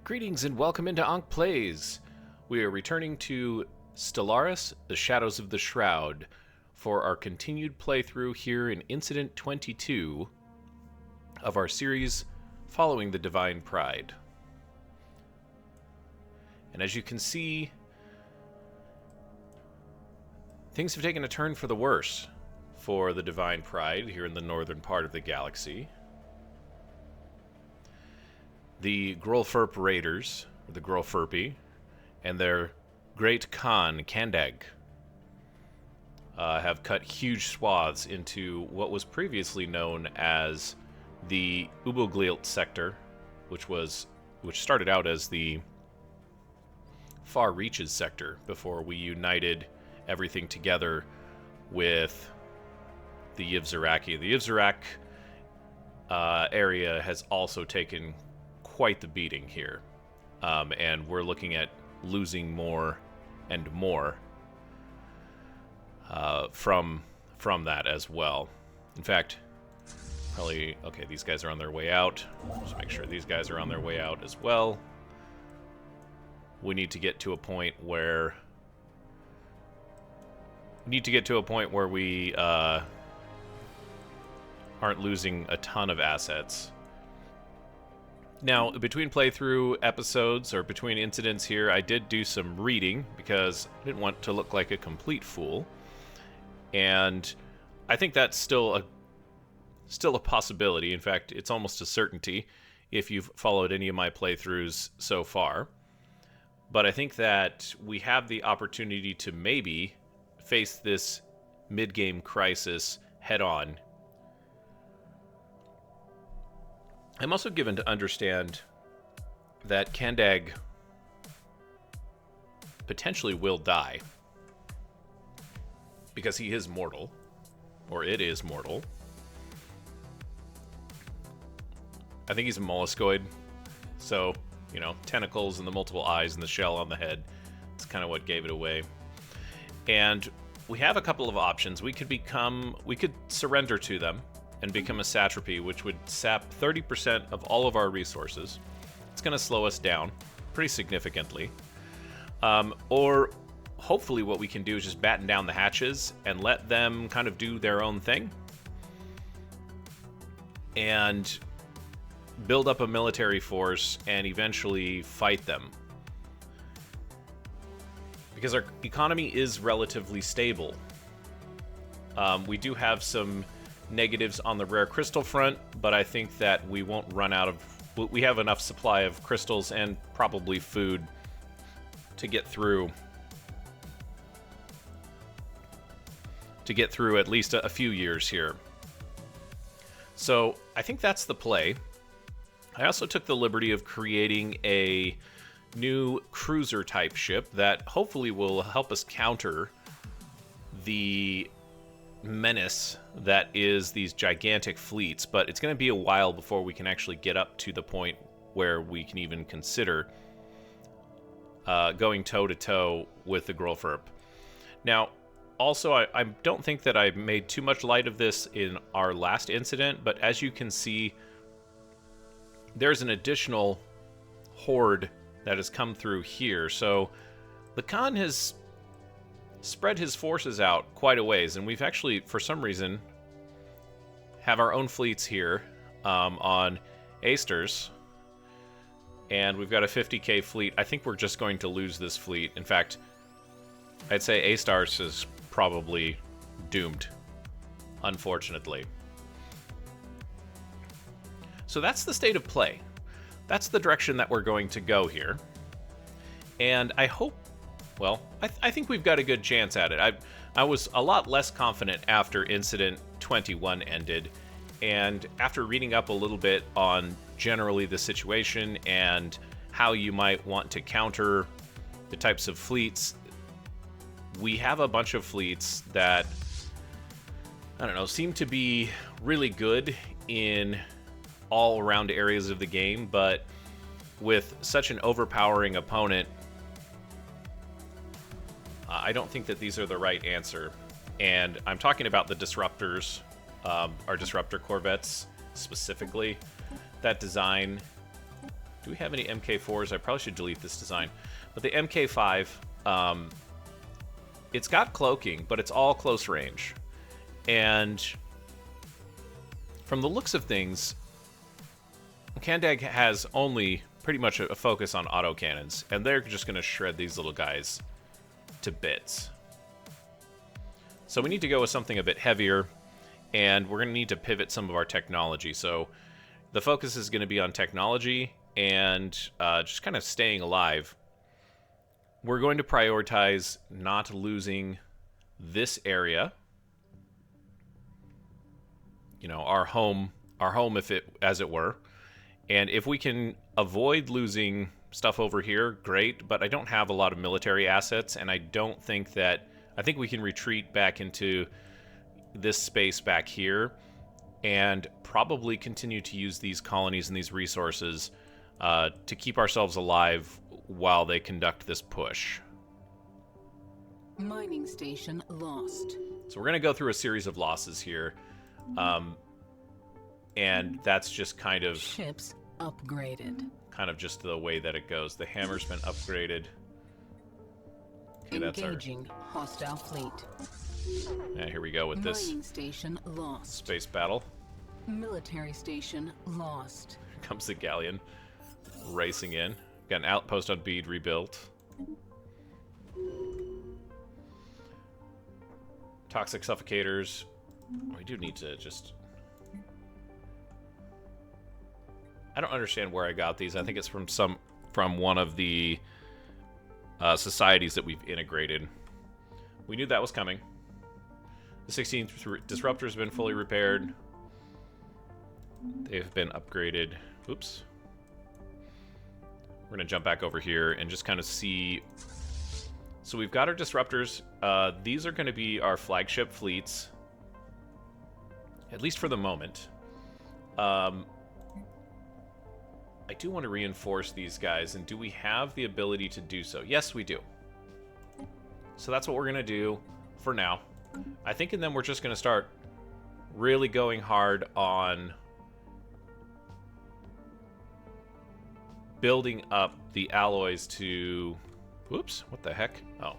Greetings and welcome into Ankh Plays. We are returning to Stellaris, The Shadows of the Shroud, for our continued playthrough here in Incident 22 of our series following the Divine Pryde. And as you can see, things have taken a turn for the worse for the Divine Pryde here in the northern part of the galaxy. The Grolfurp Raiders, or the Grolfurpi, and their great Khan, Kandag, have cut huge swaths into what was previously known as the Uboglilt sector, which started out as the Far Reaches sector before we united everything together with the Yivzaraki. The Yivzarak area has also taken quite the beating here, and we're looking at losing more and more from that as well. In fact, probably okay. These guys are on their way out. Just make sure these guys are on their way out as well. We need to get to a point where we aren't losing a ton of assets. Now, between playthrough episodes, or between incidents here, I did do some reading, because I didn't want to look like a complete fool. And I think that's still a possibility. In fact, it's almost a certainty if you've followed any of my playthroughs so far. But I think that we have the opportunity to maybe face this mid-game crisis head-on. I'm also given to understand that Kandag potentially will die, because he is mortal, or it is mortal. I think he's a molluscoid, so, you know, tentacles and the multiple eyes and the shell on the head. It's kind of what gave it away. And we have a couple of options. We could surrender to them and become a satrapy, which would sap 30% of all of our resources. It's going to slow us down pretty significantly. Or hopefully what we can do is just batten down the hatches and let them kind of do their own thing and build up a military force and eventually fight them. Because our economy is relatively stable. We do have some negatives on the rare crystal front, but I think that we won't run out of... We have enough supply of crystals and probably food to get through at least a few years here. So I think that's the play. I also took the liberty of creating a new cruiser type ship that hopefully will help us counter the menace that is these gigantic fleets, but it's going to be a while before we can actually get up to the point where we can even consider going toe-to-toe with the Grolfurp. Now, also, I don't think that I made too much light of this in our last incident, but as you can see, there's an additional horde that has come through here. So the Khan has spread his forces out quite a ways, and we've actually, for some reason, have our own fleets here on Asters, and we've got a 50k fleet. I think we're just going to lose this fleet. In fact, I'd say Astars is probably doomed, unfortunately. So that's the state of play. That's the direction that we're going to go here, and I hope, well, I think we've got a good chance at it. I was a lot less confident after Incident 21 ended, and after reading up a little bit on generally the situation and how you might want to counter the types of fleets, we have a bunch of fleets that, I don't know, seem to be really good in all around areas of the game, but with such an overpowering opponent, I don't think that these are the right answer. And I'm talking about the disruptors, our disruptor corvettes specifically. That design Do we have any MK4s? I probably should delete this design. But the MK5, it's got cloaking, but it's all close range. And from the looks of things, Kandag has only pretty much a focus on autocannons, and they're just going to shred these little guys to bits. So we need to go with something a bit heavier, and we're going to need to pivot some of our technology. So the focus is going to be on technology and just kind of staying alive. We're going to prioritize not losing this area. You know, our home, if it, as it were. And if we can avoid losing stuff over here, great. But I don't have a lot of military assets, and I don't think that... I think we can retreat back into this space back here and probably continue to use these colonies and these resources to keep ourselves alive while they conduct this push. Mining station lost. So we're going to go through a series of losses here. And that's just kind of... Ships upgraded. Kind of just the way that it goes. The hammer's been upgraded. Okay, that's our... Engaging hostile fleet. Yeah, here we go with this Mining station lost. space battle. Military station lost. Here comes the galleon racing in. Got an outpost on Bede rebuilt. Toxic suffocators. We do need to just... I don't understand where I got these. I think it's from one of the societies that we've integrated. We knew that was coming. The 16th disruptor has been fully repaired. They've been upgraded. Oops. We're going to jump back over here and just kind of see. So we've got our disruptors. These are going to be our flagship fleets, at least for the moment. I do want to reinforce these guys, and do we have the ability to do so? Yes, we do. So that's what we're going to do for now. I think, and then we're just going to start really going hard on building up the alloys to... Whoops, what the heck? Oh.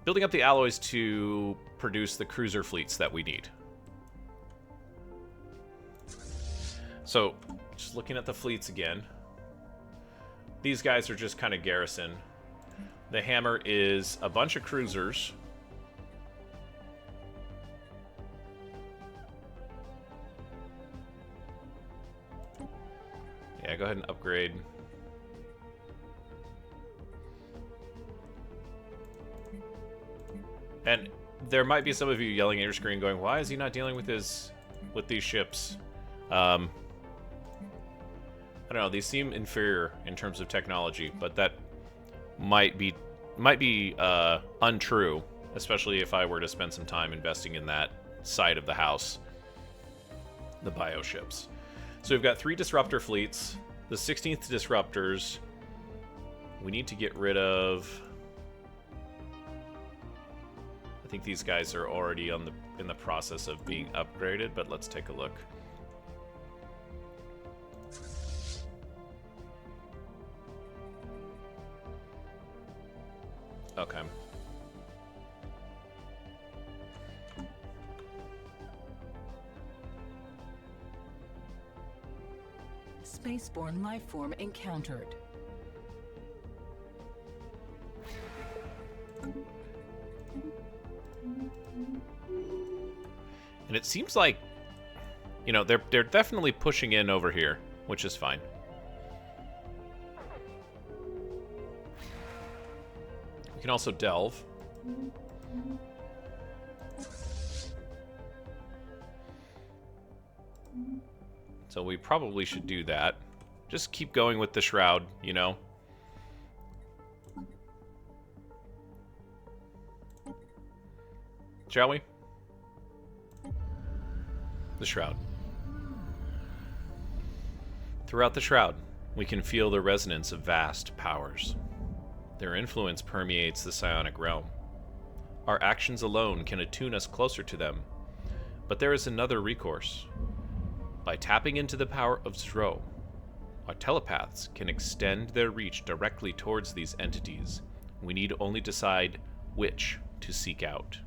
Building up the alloys to produce the cruiser fleets that we need. So, just looking at the fleets again. These guys are just kind of garrison. The hammer is a bunch of cruisers. Yeah, go ahead and upgrade. And there might be some of you yelling at your screen going, why is he not dealing with these ships? I don't know, these seem inferior in terms of technology, but that might be untrue, especially if I were to spend some time investing in that side of the house, the bio ships. So we've got 3 disruptor fleets, the 16th disruptors. We need to get rid of... I think these guys are already in the process of being upgraded, but let's take a look. Okay. Spaceborne lifeform encountered. And it seems like, you know, they're definitely pushing in over here, which is fine. We can also delve. So we probably should do that. Just keep going with the Shroud, you know. Shall we? The Shroud. Throughout the Shroud, we can feel the resonance of vast powers. Their influence permeates the psionic realm. Our actions alone can attune us closer to them, but there is another recourse. By tapping into the power of Shroud, Our telepaths can extend their reach directly towards these entities. We need only decide which to seek out.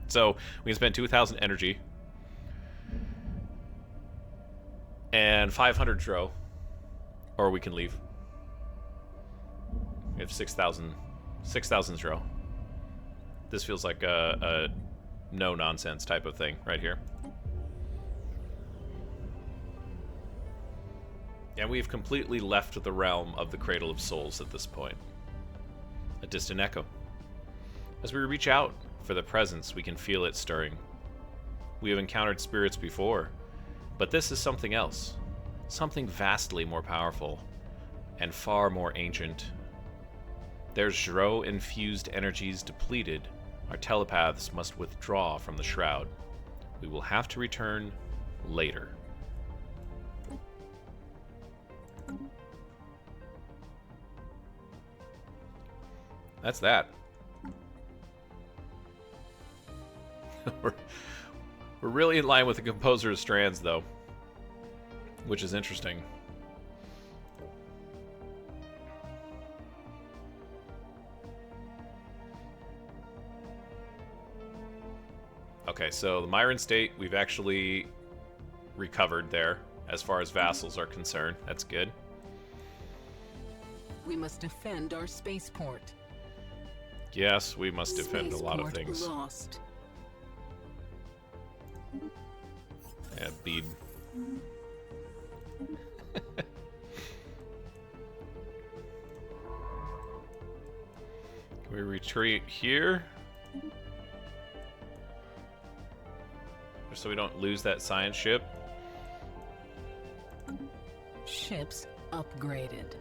So we can spend 2,000 energy and 500 dro, or we can leave. We have 6,000 dro. This feels like a no nonsense type of thing right here. And we've completely left the realm of the Cradle of Souls at this point. A distant echo. As we reach out for the presence, we can feel it stirring. We have encountered spirits before, but this is something else. Something vastly more powerful and far more ancient. Their Zhro-infused energies depleted, our telepaths must withdraw from the Shroud. We will have to return later. That's that. We're really in line with the composer's strands, though, which is interesting. Okay, so the Myron State, we've actually recovered there as far as vassals are concerned. That's good. We must defend our spaceport. Yes, we must defend a lot of things. Lost. Yeah, bead. Can we retreat here? Just so we don't lose that science ship. Ships upgraded.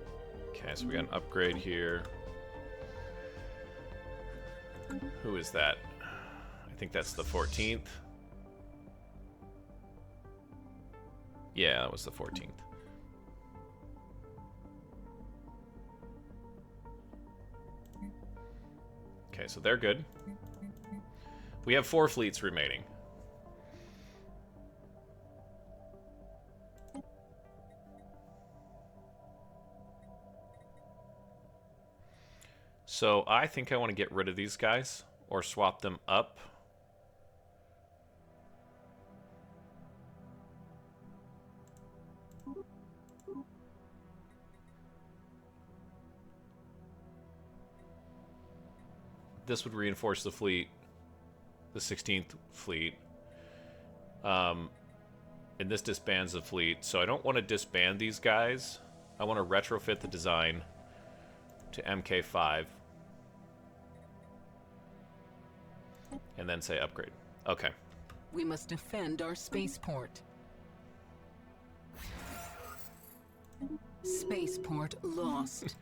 Okay, so we got an upgrade here. Who is that? I think that's the 14th. Yeah, that was the 14th. Okay, so they're good. We have 4 fleets remaining. So I think I want to get rid of these guys or swap them up. This would reinforce the fleet, the 16th fleet. And this disbands the fleet. So I don't want to disband these guys. I want to retrofit the design to MK5. And then say upgrade. Okay. We must defend our spaceport. Spaceport lost.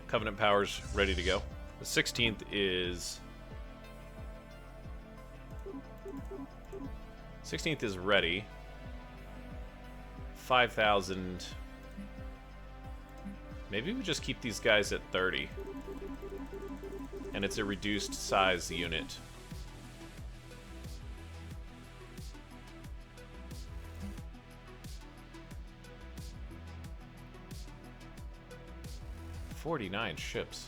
Covenant powers ready to go. The 16th is... 16th is ready. 5,000... Maybe we just keep these guys at 30. And it's a reduced size unit. "49 ships.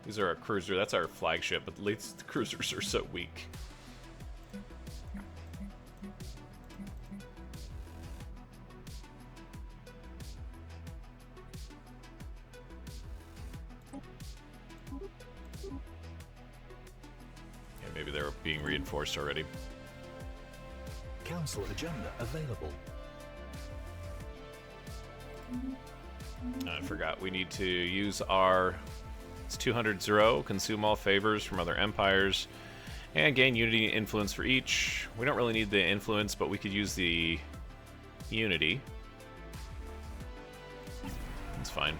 These are our cruiser. That's our flagship, but at least the cruisers are so weak. Yeah, maybe they're being reinforced already. Council agenda available. I forgot. We need to use our... It's 200 Zero, consume all favors from other empires, and gain unity and influence for each. We don't really need the influence, but we could use the unity. That's fine.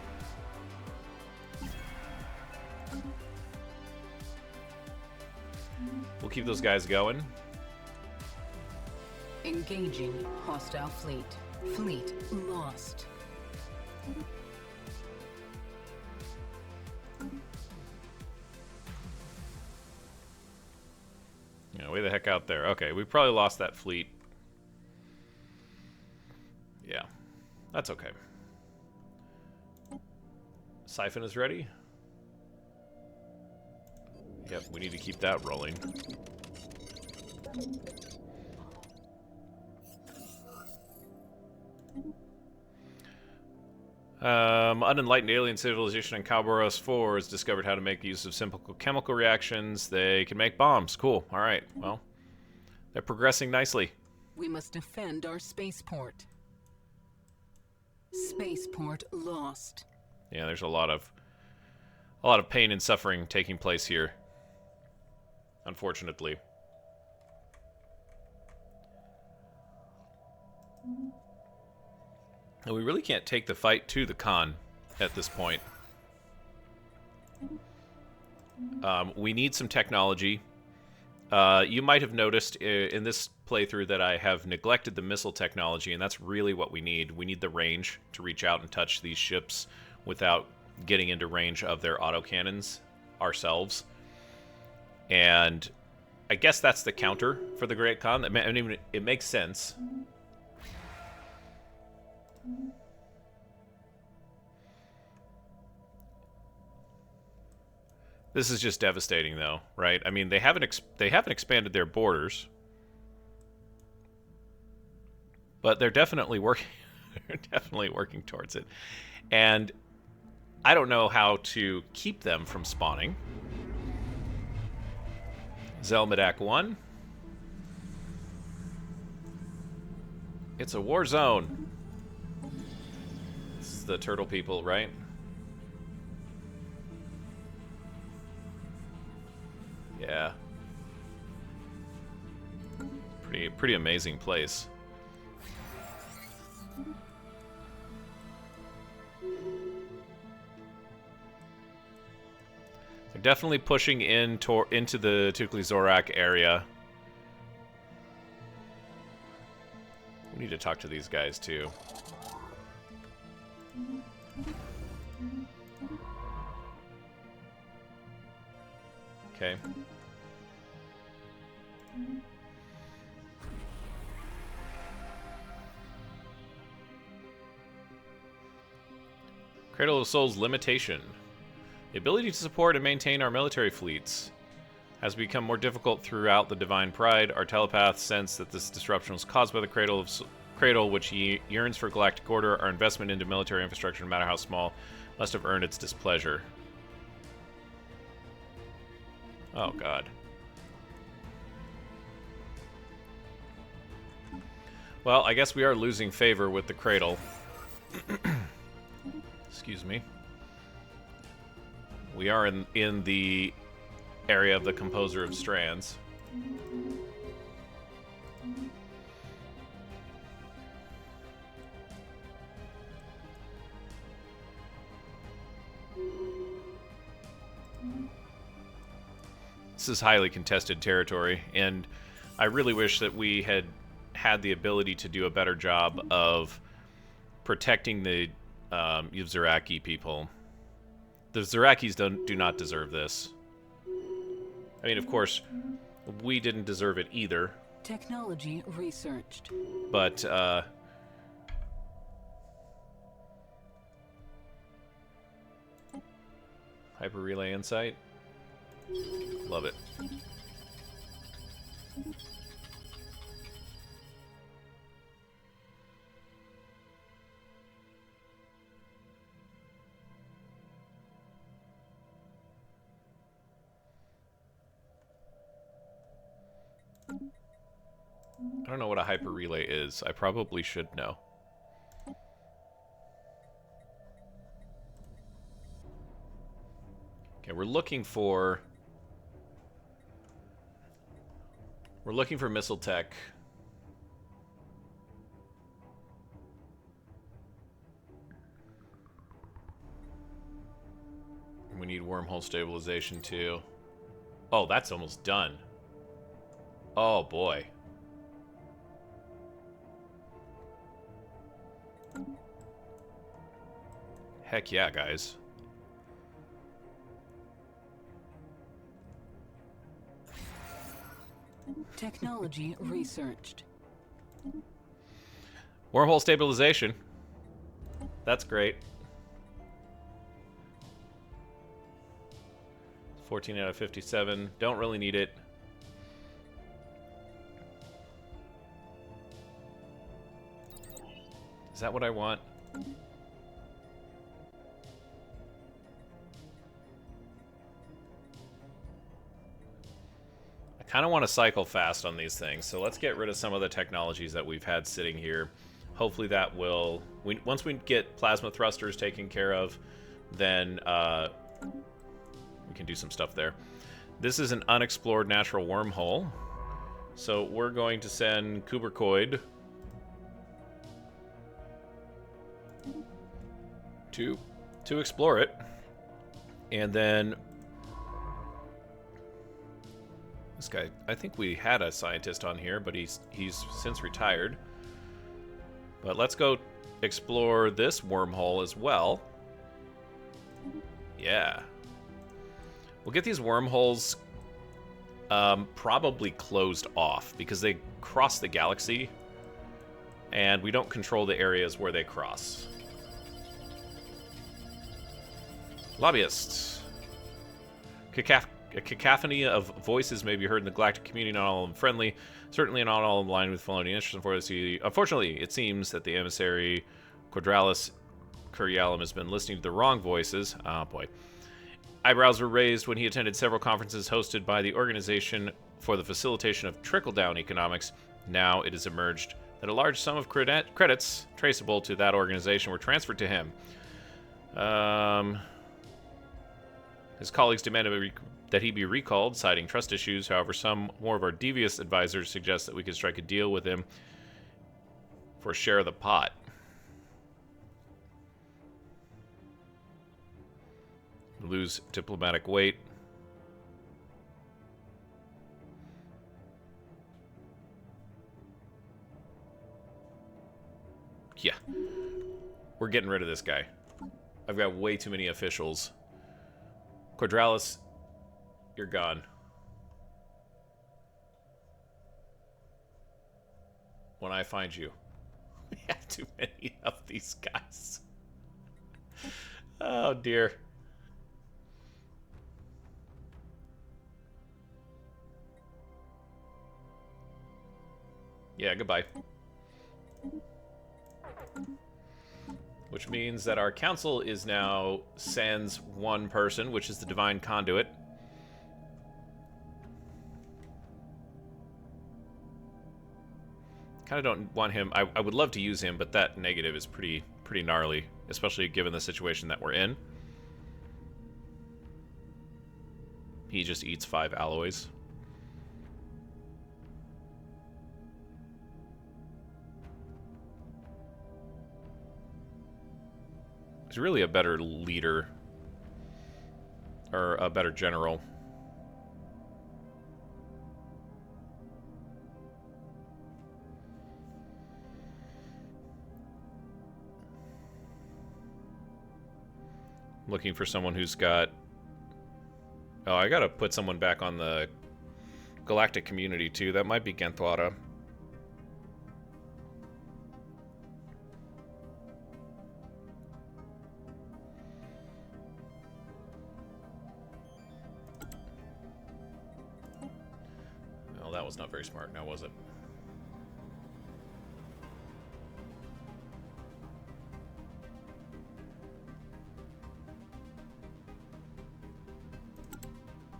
We'll keep those guys going. Engaging hostile fleet. Fleet lost. Yeah, way the heck out there. Okay, we probably lost that fleet. Yeah, that's okay. Siphon is ready. Yep, we need to keep that rolling. Unenlightened alien civilization in Calboros 4 has discovered how to make use of simple chemical reactions. They can make bombs. Cool. All right. Well, they're progressing nicely. We must defend our spaceport. Spaceport lost. Yeah, there's a lot of pain and suffering taking place here. Unfortunately. And we really can't take the fight to the Khan at this point. We need some technology. You might have noticed in this playthrough that I have neglected the missile technology, and that's really what we need. We need the range to reach out and touch these ships without getting into range of their autocannons ourselves. And I guess that's the counter for the Great Khan. I mean, it makes sense. This is just devastating, though, right? I mean, they haven't expanded their borders, but they're definitely working. They're definitely working towards it, and I don't know how to keep them from spawning. Zelmadak 1. It's a war zone. It's the turtle people, right? Yeah. Pretty amazing place. They're definitely pushing into the Tukli-Zorak area. We need to talk to these guys too. Okay. Cradle of Souls limitation. The ability to support and maintain our military fleets has become more difficult throughout the Divine Pryde. Our telepaths sense that this disruption was caused by the Cradle, which yearns for galactic order. Our investment into military infrastructure, no matter how small, must have earned its displeasure. Oh, God. Well, I guess we are losing favor with the Cradle. Excuse me. We are in the area of the Composer of Strands. This is highly contested territory, and I really wish that we had the ability to do a better job of protecting the Yuzuraki people. The Zurakis do not deserve this. I mean, of course, we didn't deserve it either. Technology researched. But, Hyper Relay Insight. Love it. I don't know what a hyper relay is. I probably should know. Okay, we're looking for missile tech. We need wormhole stabilization too. Oh, that's almost done. Oh, boy. Heck yeah, guys. Technology researched. Wormhole stabilization. That's great. 14 out of 57. Don't really need it. Is that what I want? I kind of want to cycle fast on these things, so let's get rid of some of the technologies that we've had sitting here. Hopefully that will... once we get plasma thrusters taken care of, then we can do some stuff there. This is an unexplored natural wormhole, so we're going to send Kuberkoid to explore it, and then this guy, I think we had a scientist on here, but he's since retired. But let's go explore this wormhole as well. Yeah. We'll get these wormholes probably closed off because they cross the galaxy and we don't control the areas where they cross. Lobbyists. A cacophony of voices may be heard in the galactic community, not all of them friendly, certainly not all in line with Felonian interests. Unfortunately, it seems that the emissary Quadralis Curialum has been listening to the wrong voices. Oh boy. Eyebrows were raised when he attended several conferences hosted by the Organization for the Facilitation of Trickle-Down Economics. Now it has emerged that a large sum of credits traceable to that organization were transferred to him. His colleagues demanded that he be recalled, citing trust issues. However, some more of our devious advisors suggest that we could strike a deal with him for a share of the pot. Lose diplomatic weight. Yeah. We're getting rid of this guy. I've got way too many officials. Quadralis, you're gone. When I find you. We have too many of these guys. Oh, dear. Yeah, goodbye. Which means that our council is now sans one person, which is the Divine Conduit. Kind of don't want him. I would love to use him, but that negative is pretty gnarly, especially given the situation that we're in. He just eats 5 alloys. He's really a better leader. Or a better general. Looking for someone who's got... Oh, I gotta put someone back on the galactic community too. That might be Genthwara. Well, that was not very smart now, was it?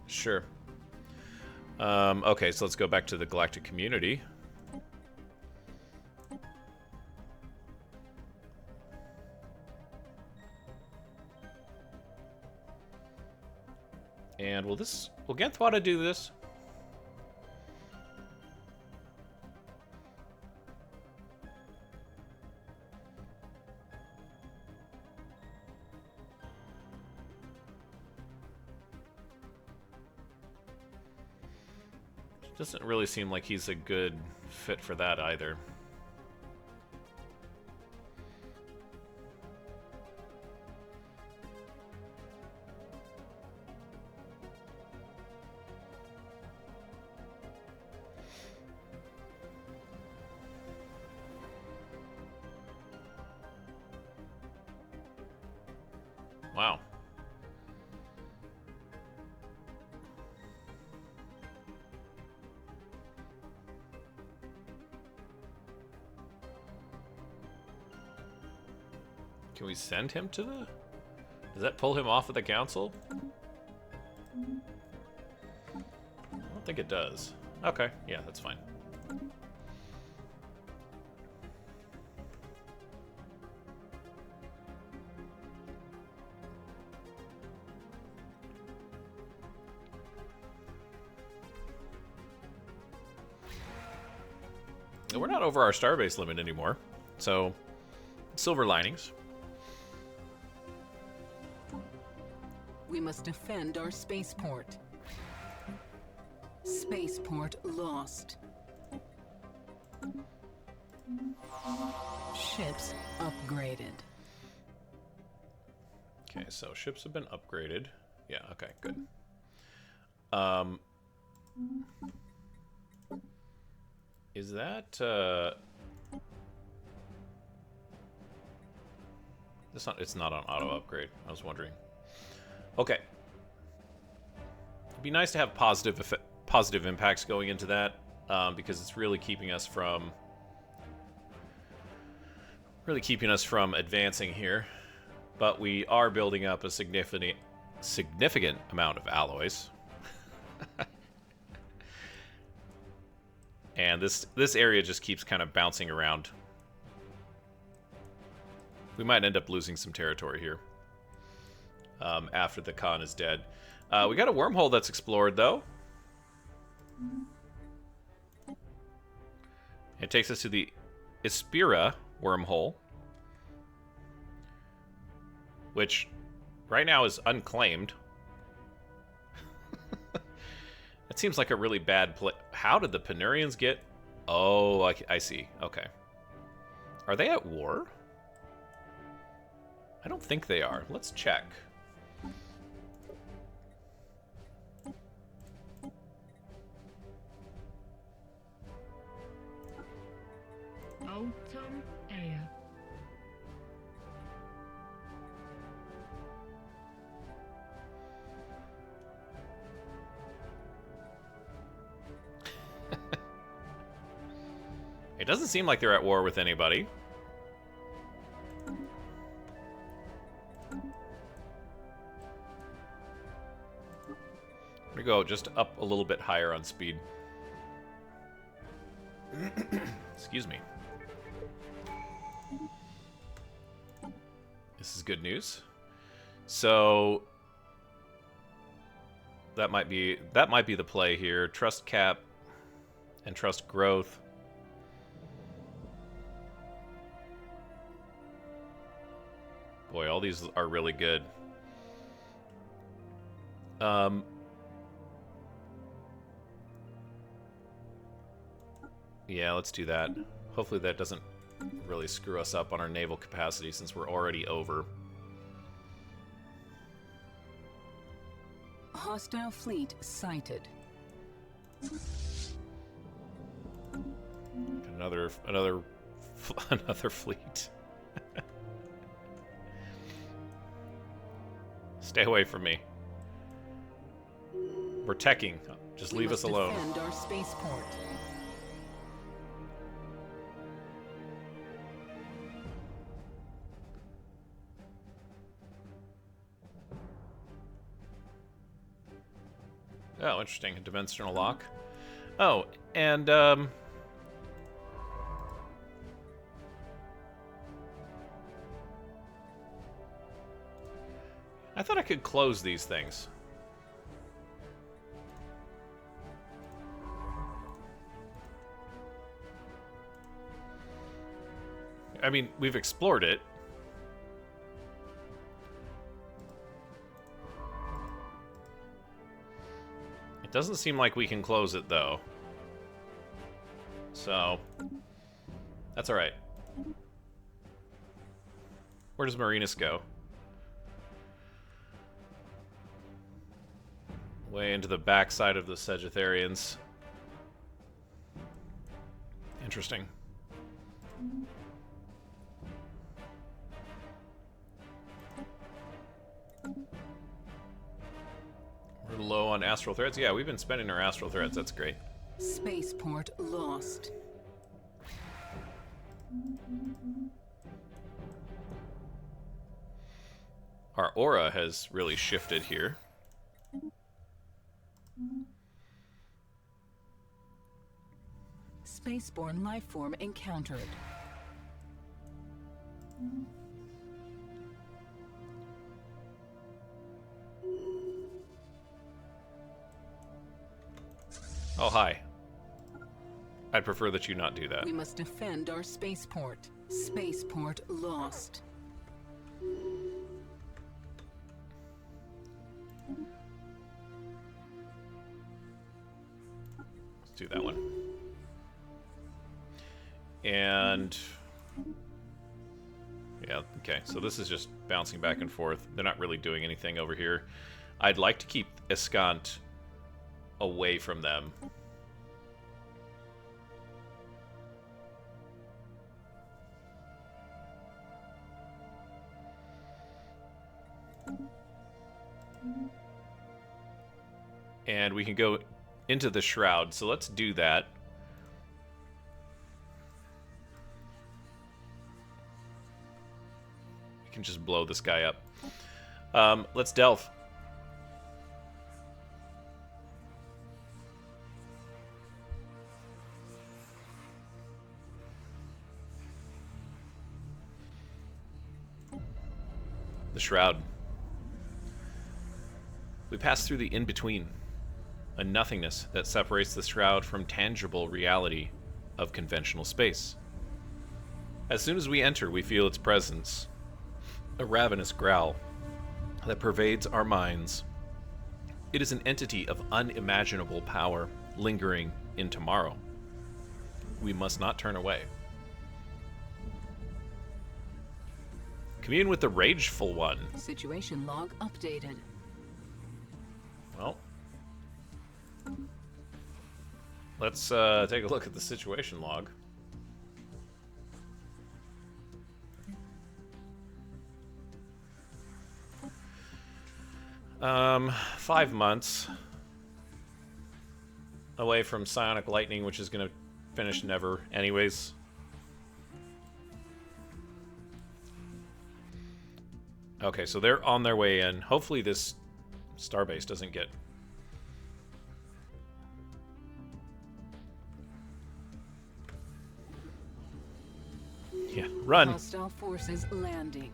Sure. Okay, so let's go back to the galactic community. And will Genthwada do this? Doesn't really seem like he's a good fit for that either. Wow. Can we send him to the... Does that pull him off of the council? I don't think it does. Okay, yeah, that's fine. We're not over our starbase limit anymore, so silver linings. We must defend our spaceport. Spaceport lost. Ships upgraded. Okay, so ships have been upgraded. Yeah, okay, good. Is that, it's not on auto upgrade. I was wondering. Okay. It'd be nice to have positive impacts going into that, because it's really keeping us from advancing here. But we are building up a significant amount of alloys. And this area just keeps kind of bouncing around. We might end up losing some territory here after the Khan is dead. We got a wormhole that's explored, though. It takes us to the Ispira wormhole, which right now is unclaimed. It seems like a really bad play. How did the Penurians get... Oh, I see. Okay. Are they at war? I don't think they are. Let's check. Autumn air. It doesn't seem like they're at war with anybody. I'm gonna go just up a little bit higher on speed. Excuse me. This is good news. So that might be the play here. Trust cap and trust growth. Boy, all these are really good. Yeah, let's do that. Hopefully that doesn't really screw us up on our naval capacity since we're already over. Hostile fleet sighted. Another fleet. Stay away from me. We're teching. Just leave us alone. Defend our spaceport. Oh, interesting. A dimensional lock. Oh, and I thought I could close these things. I mean, we've explored it. It doesn't seem like we can close it, though. So, that's alright. Where does Marinus go? Way into the backside of the Sagittarians. Interesting. We're low on astral threads. Yeah, we've been spending our astral threads. That's great. Spaceport lost. Our aura has really shifted here. Spaceborne lifeform encountered. Oh, hi. I'd prefer that you not do that. We must defend our spaceport. Spaceport lost. Let's do that one. And... yeah, okay. So this is just bouncing back and forth. They're not really doing anything over here. I'd like to keep Escant away from them. And we can go into the Shroud, so let's do that. We can just blow this guy up. Let's delve. The Shroud. We pass through the in-between, a nothingness that separates the Shroud from tangible reality of conventional space. As soon as we enter, we feel its presence, a ravenous growl that pervades our minds. It is an entity of unimaginable power, lingering in tomorrow. We must not turn away. Commune with the Rageful One. Situation log updated. Well, let's take a look at the situation log. Um, 5 months away from psionic lightning, which is going to finish never anyways. Okay, so they're on their way in. Hopefully this starbase doesn't get... yeah, run! Hostile forces landing.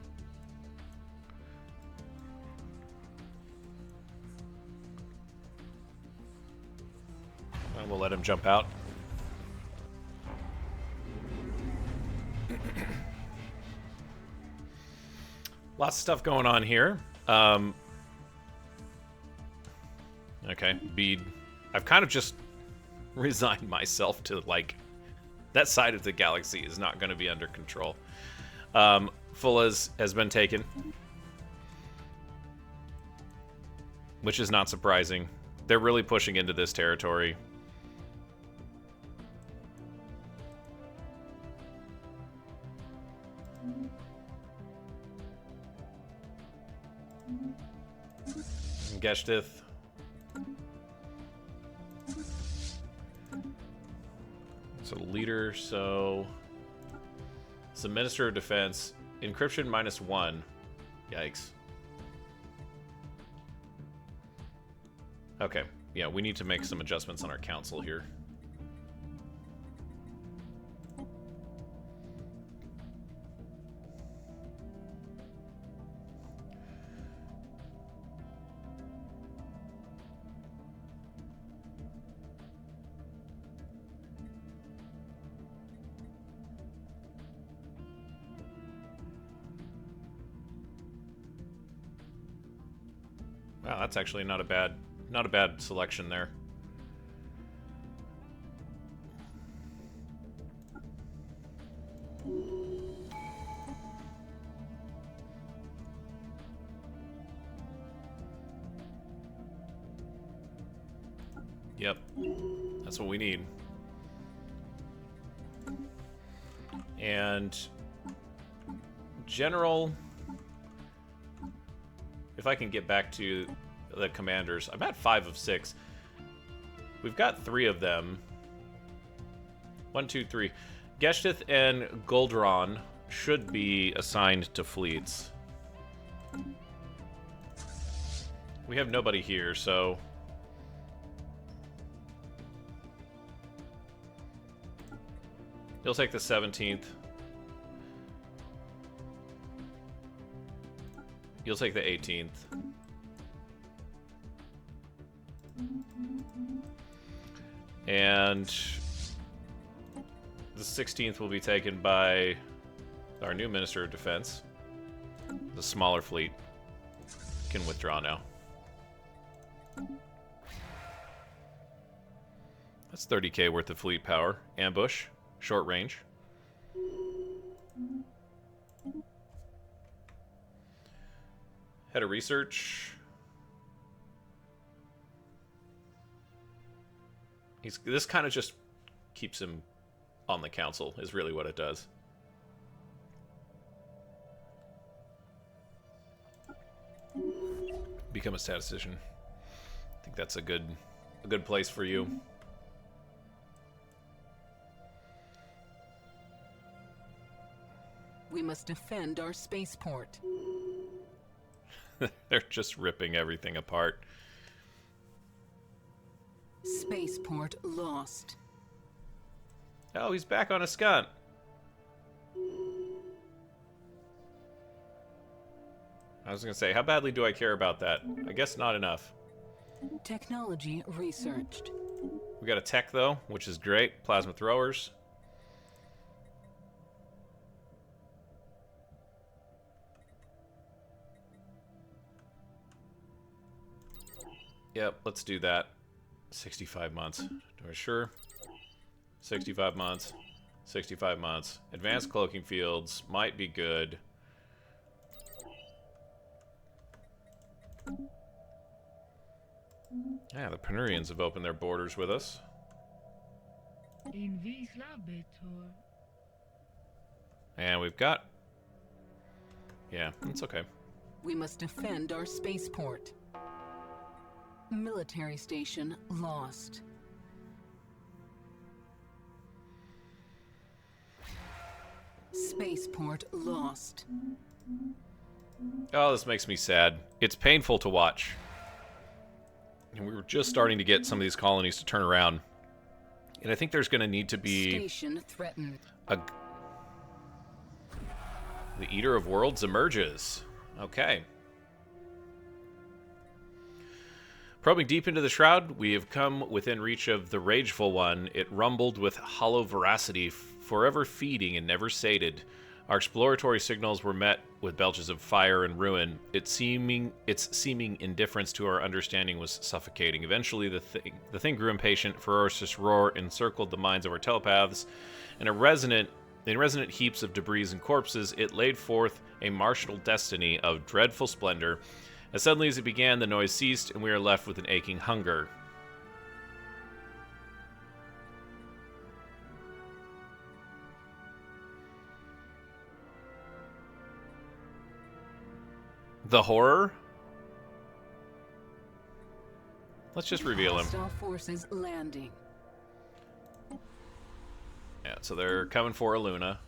And we'll let him jump out. Lots of stuff going on here. Okay, Bead. I've kind of just resigned myself to, like, that side of the galaxy is not going to be under control. Fulla's has been taken, which is not surprising. They're really pushing into this territory. Geshtith. So leader, so it's the Minister of Defense. Encryption -1. Yikes. Okay, yeah, we need to make some adjustments on our council here. Wow, that's actually not a bad selection there. Yep. That's what we need. And General, if I can get back to the commanders, I'm at 5 of 6. We've got 3 of them. 1, 2, 3. Geshtith and Goldron should be assigned to fleets. We have nobody here, so you'll take the 17th. You'll take the 18th. And the 16th will be taken by our new Minister of Defense. The smaller fleet can withdraw now. That's 30k worth of fleet power. Ambush. Short range. Head of research. This kind of just keeps him on the council, is really what it does. Become a statistician. I think that's a good place for you. We must defend our spaceport. They're just ripping everything apart. Spaceport lost. Oh, he's back on a skunt. I was going to say, how badly do I care about that? I guess not enough. Technology researched. We got a tech, though, which is great. Plasma throwers. Yep, let's do that. 65 months. Do I sure? 65 months. 65 months. Advanced cloaking fields might be good. Yeah, the Penurians have opened their borders with us. And we've got... Yeah, it's okay. We must defend our spaceport. Military station lost. Spaceport lost. Oh, this makes me sad. It's painful to watch. And we were just starting to get some of these colonies to turn around. And I think there's going to need to be... Station threatened. The Eater of Worlds emerges. Okay. Probing deep into the Shroud, we have come within reach of the Rageful One. It rumbled with hollow veracity, forever feeding and never sated. Our exploratory signals were met with belches of fire and ruin. Its seeming indifference to our understanding was suffocating. Eventually, the thing grew impatient. Ferocious roar encircled the minds of our telepaths. In resonant heaps of debris and corpses, it laid forth a martial destiny of dreadful splendor. As suddenly as it began, the noise ceased, and we are left with an aching hunger. The horror? Let's just reveal him. Hostile forces landing. Yeah, so they're coming for Aluna.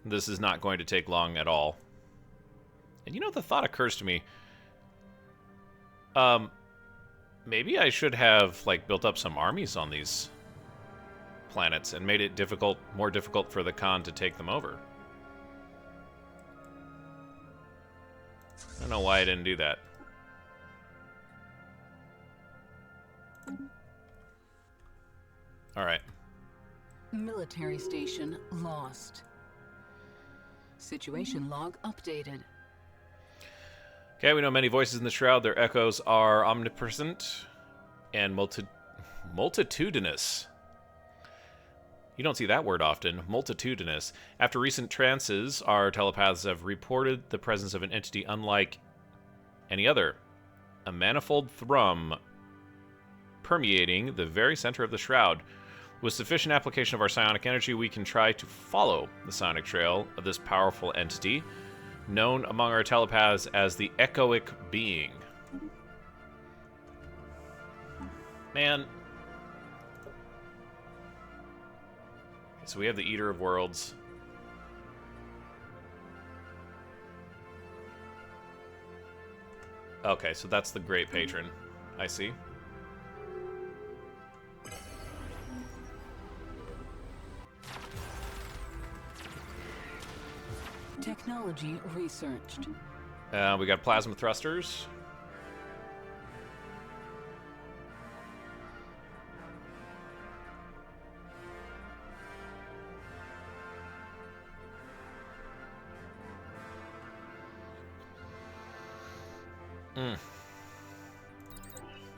This is not going to take long at all. And you know, the thought occurs to me. Maybe I should have, like, built up some armies on these planets and made it more difficult for the Khan to take them over. I don't know why I didn't do that. Alright. Military station lost. Situation log updated. Okay, we know many voices in the Shroud. Their echoes are omnipresent and multitudinous. You don't see that word often. Multitudinous. After recent trances, our telepaths have reported the presence of an entity unlike any other. A manifold thrum permeating the very center of the Shroud. With sufficient application of our psionic energy, we can try to follow the psionic trail of this powerful entity, known among our telepaths as the Echoic Being. Man. So we have the Eater of Worlds. Okay, so that's the Great Patron. I see. Technology researched. We got plasma thrusters.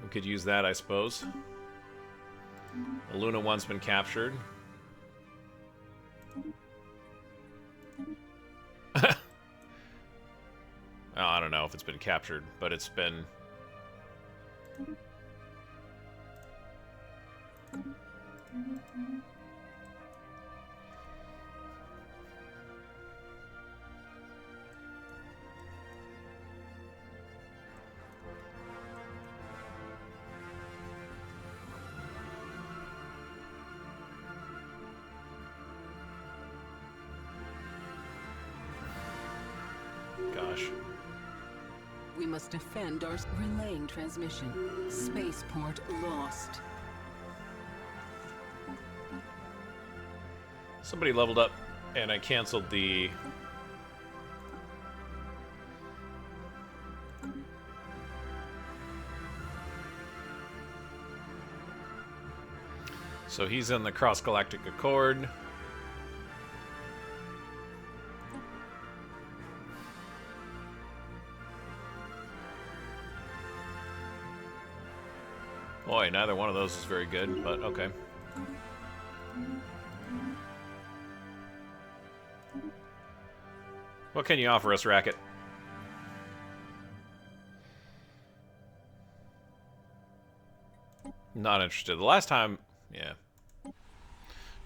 We could use that, I suppose. The Luna one's been captured. Oh, I don't know if it's been captured, but it's been... Gosh. We must defend our relaying transmission. Spaceport lost. Somebody leveled up, and I canceled the... So he's in the Cross-Galactic Accord. Boy, neither one of those is very good, but okay. What can you offer us, Racket? Not interested. The last time... Yeah.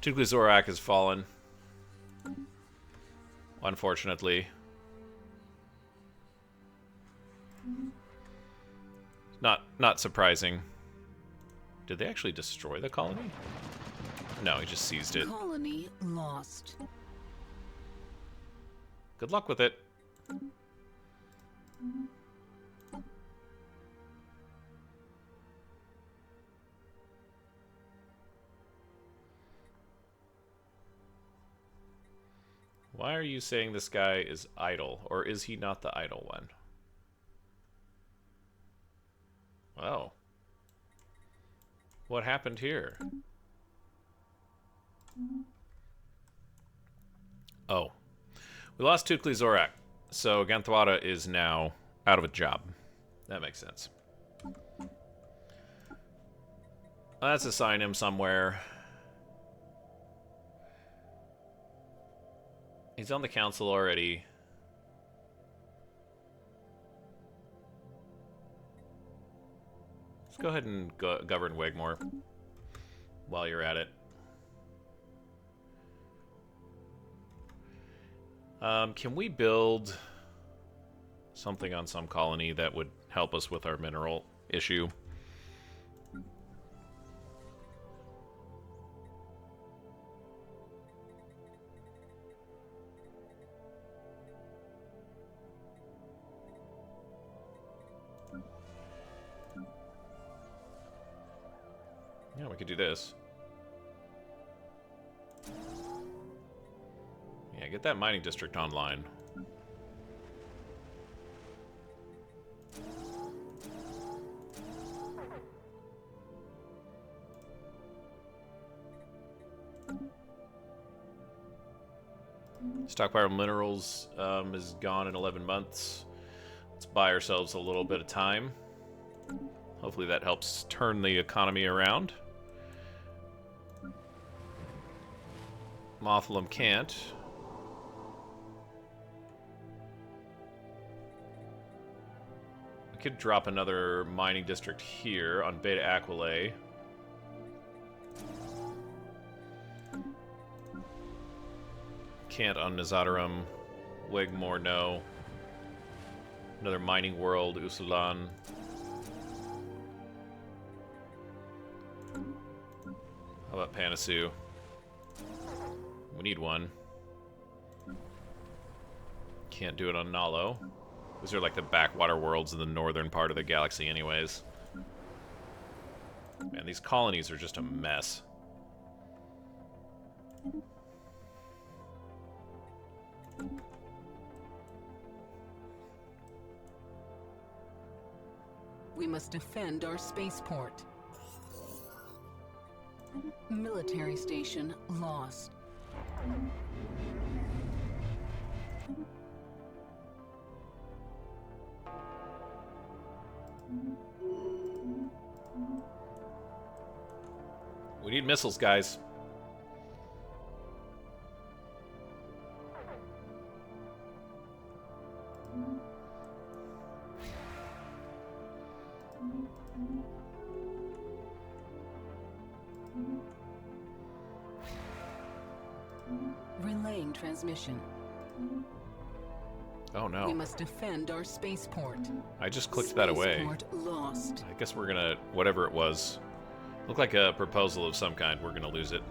Tukli Zorak has fallen. Unfortunately. Not surprising. Did they actually destroy the colony? No, he just seized it. Colony lost. Good luck with it. Why are you saying this guy is idle? Or is he not the idle one? Oh. What happened here? Oh. We lost Tukli Zorak, so Ganthwada is now out of a job. That makes sense. Let's assign him somewhere. He's on the council already. Let's go ahead and govern Wigmore while you're at it. Can we build something on some colony that would help us with our mineral issue? Yeah, we could do this. Yeah, get that mining district online. Stockpile minerals is gone in 11 months. Let's buy ourselves a little bit of time. Hopefully that helps turn the economy around. Mothlam can't. I could drop another mining district here on Beta Aquilae. Can't on Nazadarum. Wigmore, no. Another mining world, Usulan. How about Panasu? We need one. Can't do it on Nalo. These are like the backwater worlds in the northern part of the galaxy anyways. Man, these colonies are just a mess. We must defend our spaceport. Military station lost. We need missiles, guys. Relaying transmission. Oh no. We must defend our spaceport. I just clicked that away. Spaceport lost. I guess we're gonna, whatever it was, looked like a proposal of some kind. We're gonna lose it.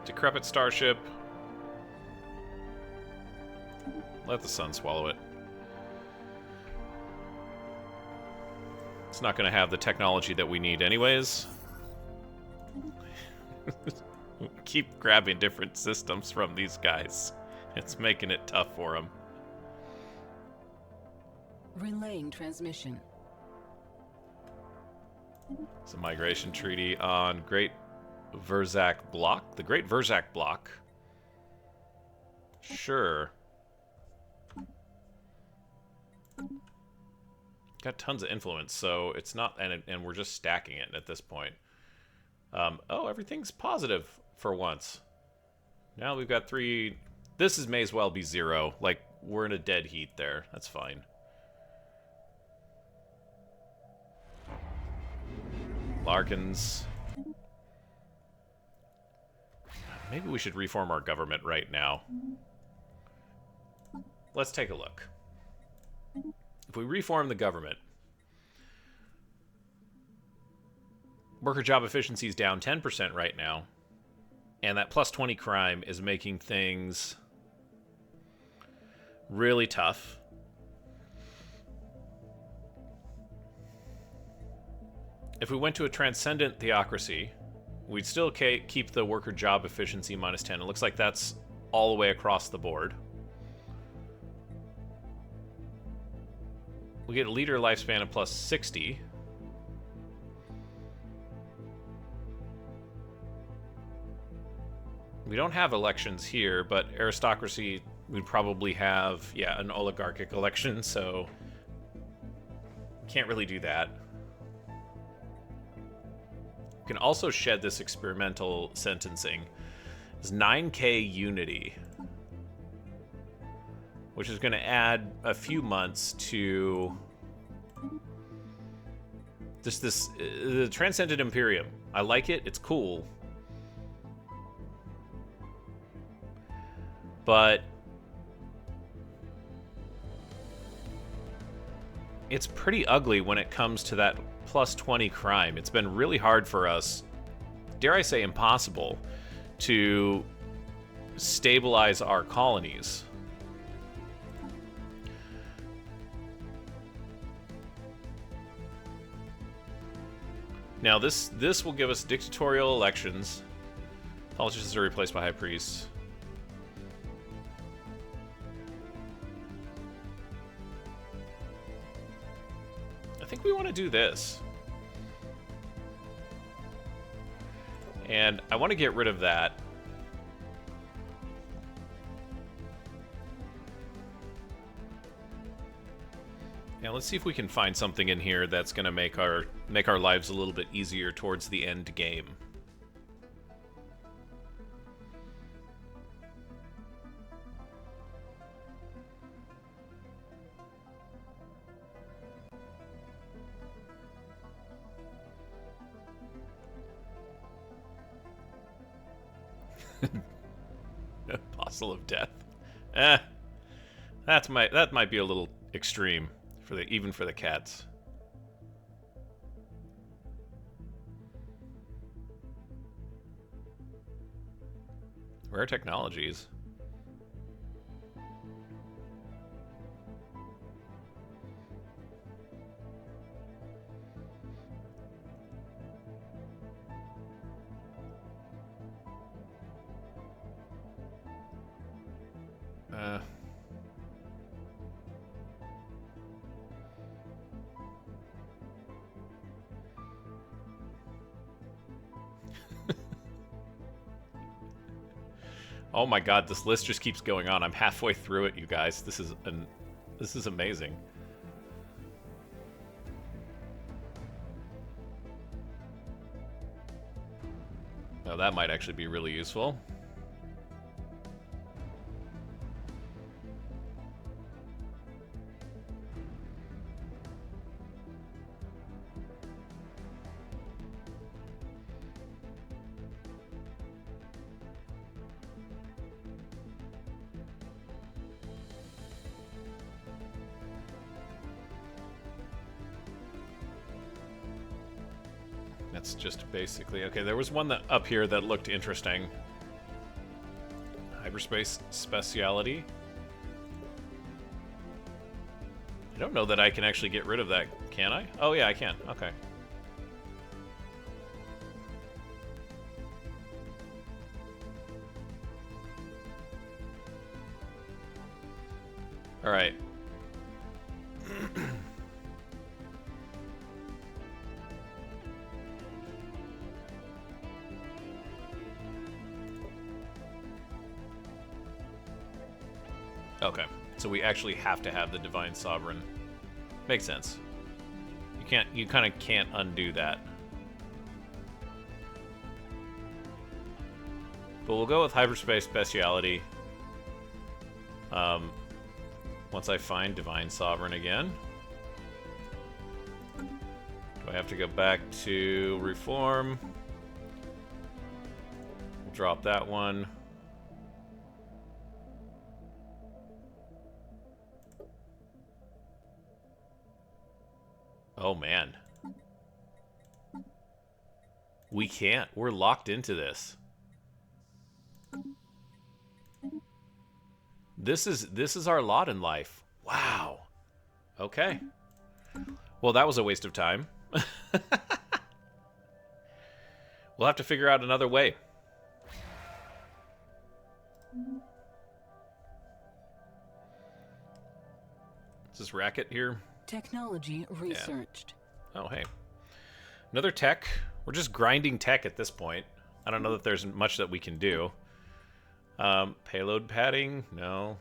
Decrepit starship. Let the sun swallow it. It's not gonna have the technology that we need anyways. Keep grabbing different systems from these guys. It's making it tough for them. Relaying transmission. It's a migration treaty on Great Verzak Block. The Great Verzak Block. Sure. Got tons of influence, so it's not... And we're just stacking it at this point. Oh, everything's positive for once. Now we've got 3... This may as well be 0. Like, we're in a dead heat there. That's fine. Larkins. Maybe we should reform our government right now. Let's take a look. If we reform the government, worker job efficiency is down 10% right now, and that plus 20 crime is making things really tough. If we went to a transcendent theocracy, we'd still keep the worker job efficiency minus 10. It looks like that's all the way across the board. We get a leader lifespan of plus 60. We don't have elections here, but aristocracy, we'd probably have, yeah, an oligarchic election, so can't really do that. We can also shed this experimental sentencing. It's 9K unity, which is going to add a few months to the Transcendent Imperium. I like it. It's cool. But it's pretty ugly when it comes to that plus 20 crime. It's been really hard for us, dare I say impossible, to stabilize our colonies. Now this will give us dictatorial elections. Politicians are replaced by high priests. I think we want to do this. And I want to get rid of that. Yeah, let's see if we can find something in here that's going to make our lives a little bit easier towards the end game. Apostle of Death. That might be a little extreme for even for the cats. Rare technologies. Oh my god, this list just keeps going on. I'm halfway through it, you guys. This is amazing. Now that might actually be really useful. That's just basically... Okay, there was one that up here that looked interesting. Hyperspace speciality. I don't know that I can actually get rid of that, can I? Oh yeah, I can. Okay. All right. Okay, so we actually have to have the Divine Sovereign. Makes sense. You kind of can't undo that. But we'll go with Hyperspace Speciality. Once I find Divine Sovereign again. Do I have to go back to Reform? Drop that one. Oh, man. We can't. We're locked into this. This is our lot in life. Wow. Okay. Well, that was a waste of time. We'll have to figure out another way. Is this racket here? Technology researched. Yeah. Oh, hey. Another tech. We're just grinding tech at this point. I don't know that there's much that we can do. Payload padding? No.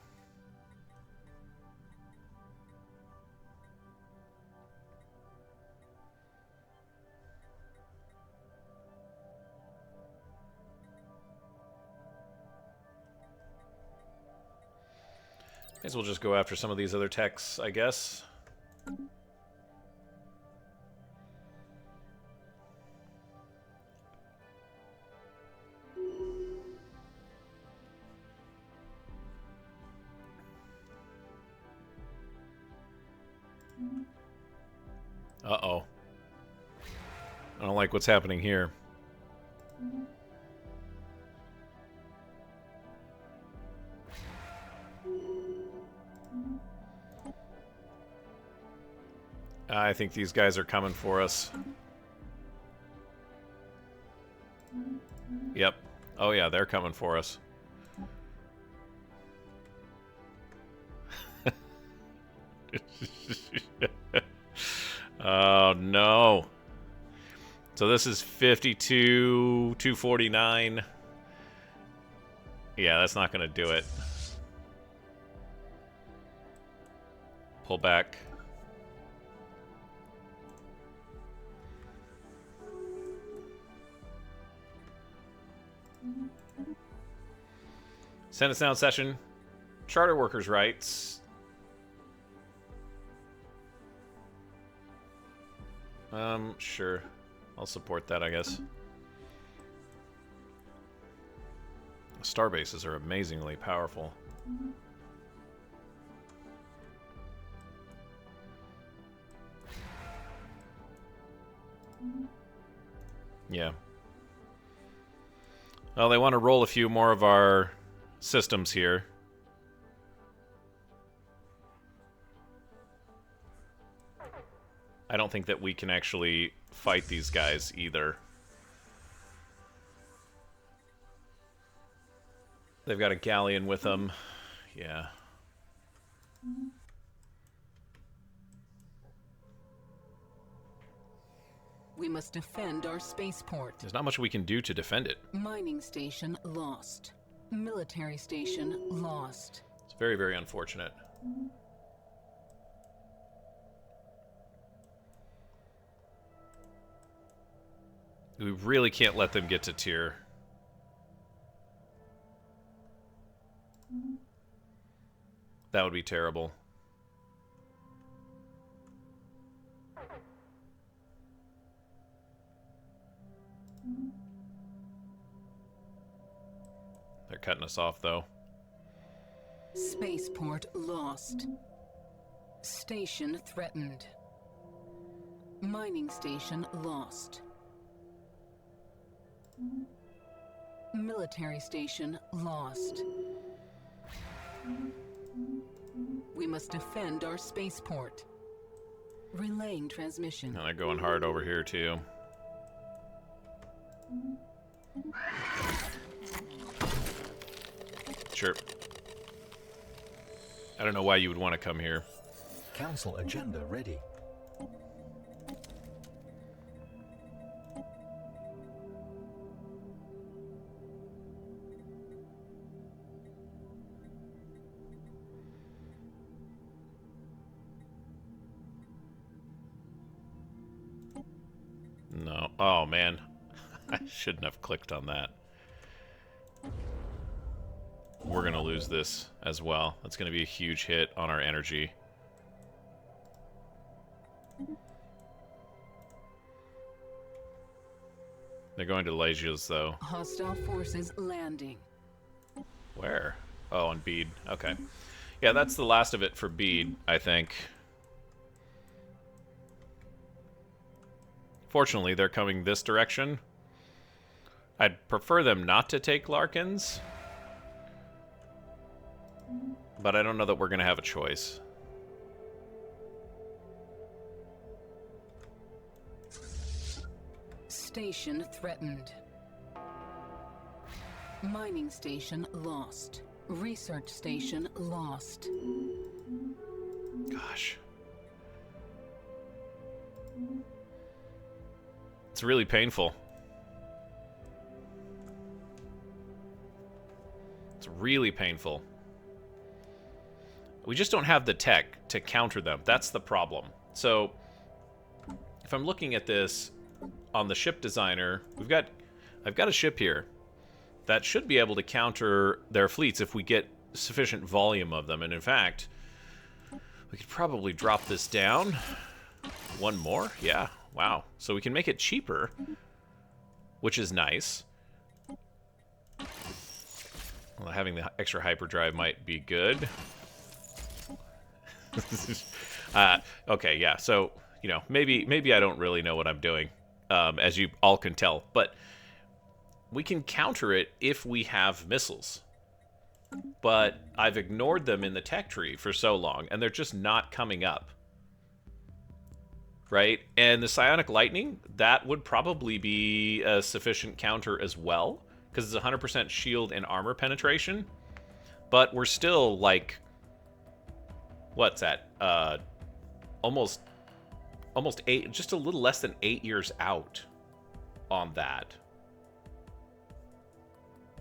Guess we'll just go after some of these other techs, I guess. Uh-oh. I don't like what's happening here. I think these guys are coming for us. Yep. Oh yeah, they're coming for us. Oh no. So this is 52, 249. Yeah, that's not going to do it. Pull back. Senate now in session. Charter workers' rights. Sure. I'll support that, I guess. Star bases are amazingly powerful. Yeah. Well, they want to roll a few more of our systems here. I don't think that we can actually fight these guys either. They've got a galleon with them. Yeah. We must defend our spaceport. There's not much we can do to defend it. Mining station lost. Military station lost. It's very, very unfortunate. We really can't let them get to tier. That would be terrible. They're cutting us off, though. Spaceport lost. Station threatened. Mining station lost. Military station lost. We must defend our spaceport. Relaying transmission. And they're going hard over here, too. Sure. I don't know why you would want to come here. Council agenda ready. No. Oh, man. I shouldn't have clicked on that. We're going to lose this as well. That's going to be a huge hit on our energy. They're going to Legios, though. Hostile forces landing. Where? Oh, on Bede. Okay. Yeah, that's the last of it for Bede, I think. Fortunately, they're coming this direction. I'd prefer them not to take Larkins. But I don't know that we're going to have a choice. Station threatened. Mining station lost. Research station lost. Gosh. It's really painful. It's really painful. We just don't have the tech to counter them. That's the problem. So, if I'm looking at this on the ship designer, I've got a ship here that should be able to counter their fleets if we get sufficient volume of them. And in fact, we could probably drop this down. One more? Yeah. Wow. So we can make it cheaper, which is nice. Well, having the extra hyperdrive might be good. Okay, yeah. So, you know, maybe I don't really know what I'm doing, as you all can tell. But we can counter it if we have missiles. But I've ignored them in the tech tree for so long, and they're just not coming up. Right? And the psionic lightning, that would probably be a sufficient counter as well, because it's 100% shield and armor penetration. But we're still, like, what's that? Almost 8, just a little less than 8 years out on that.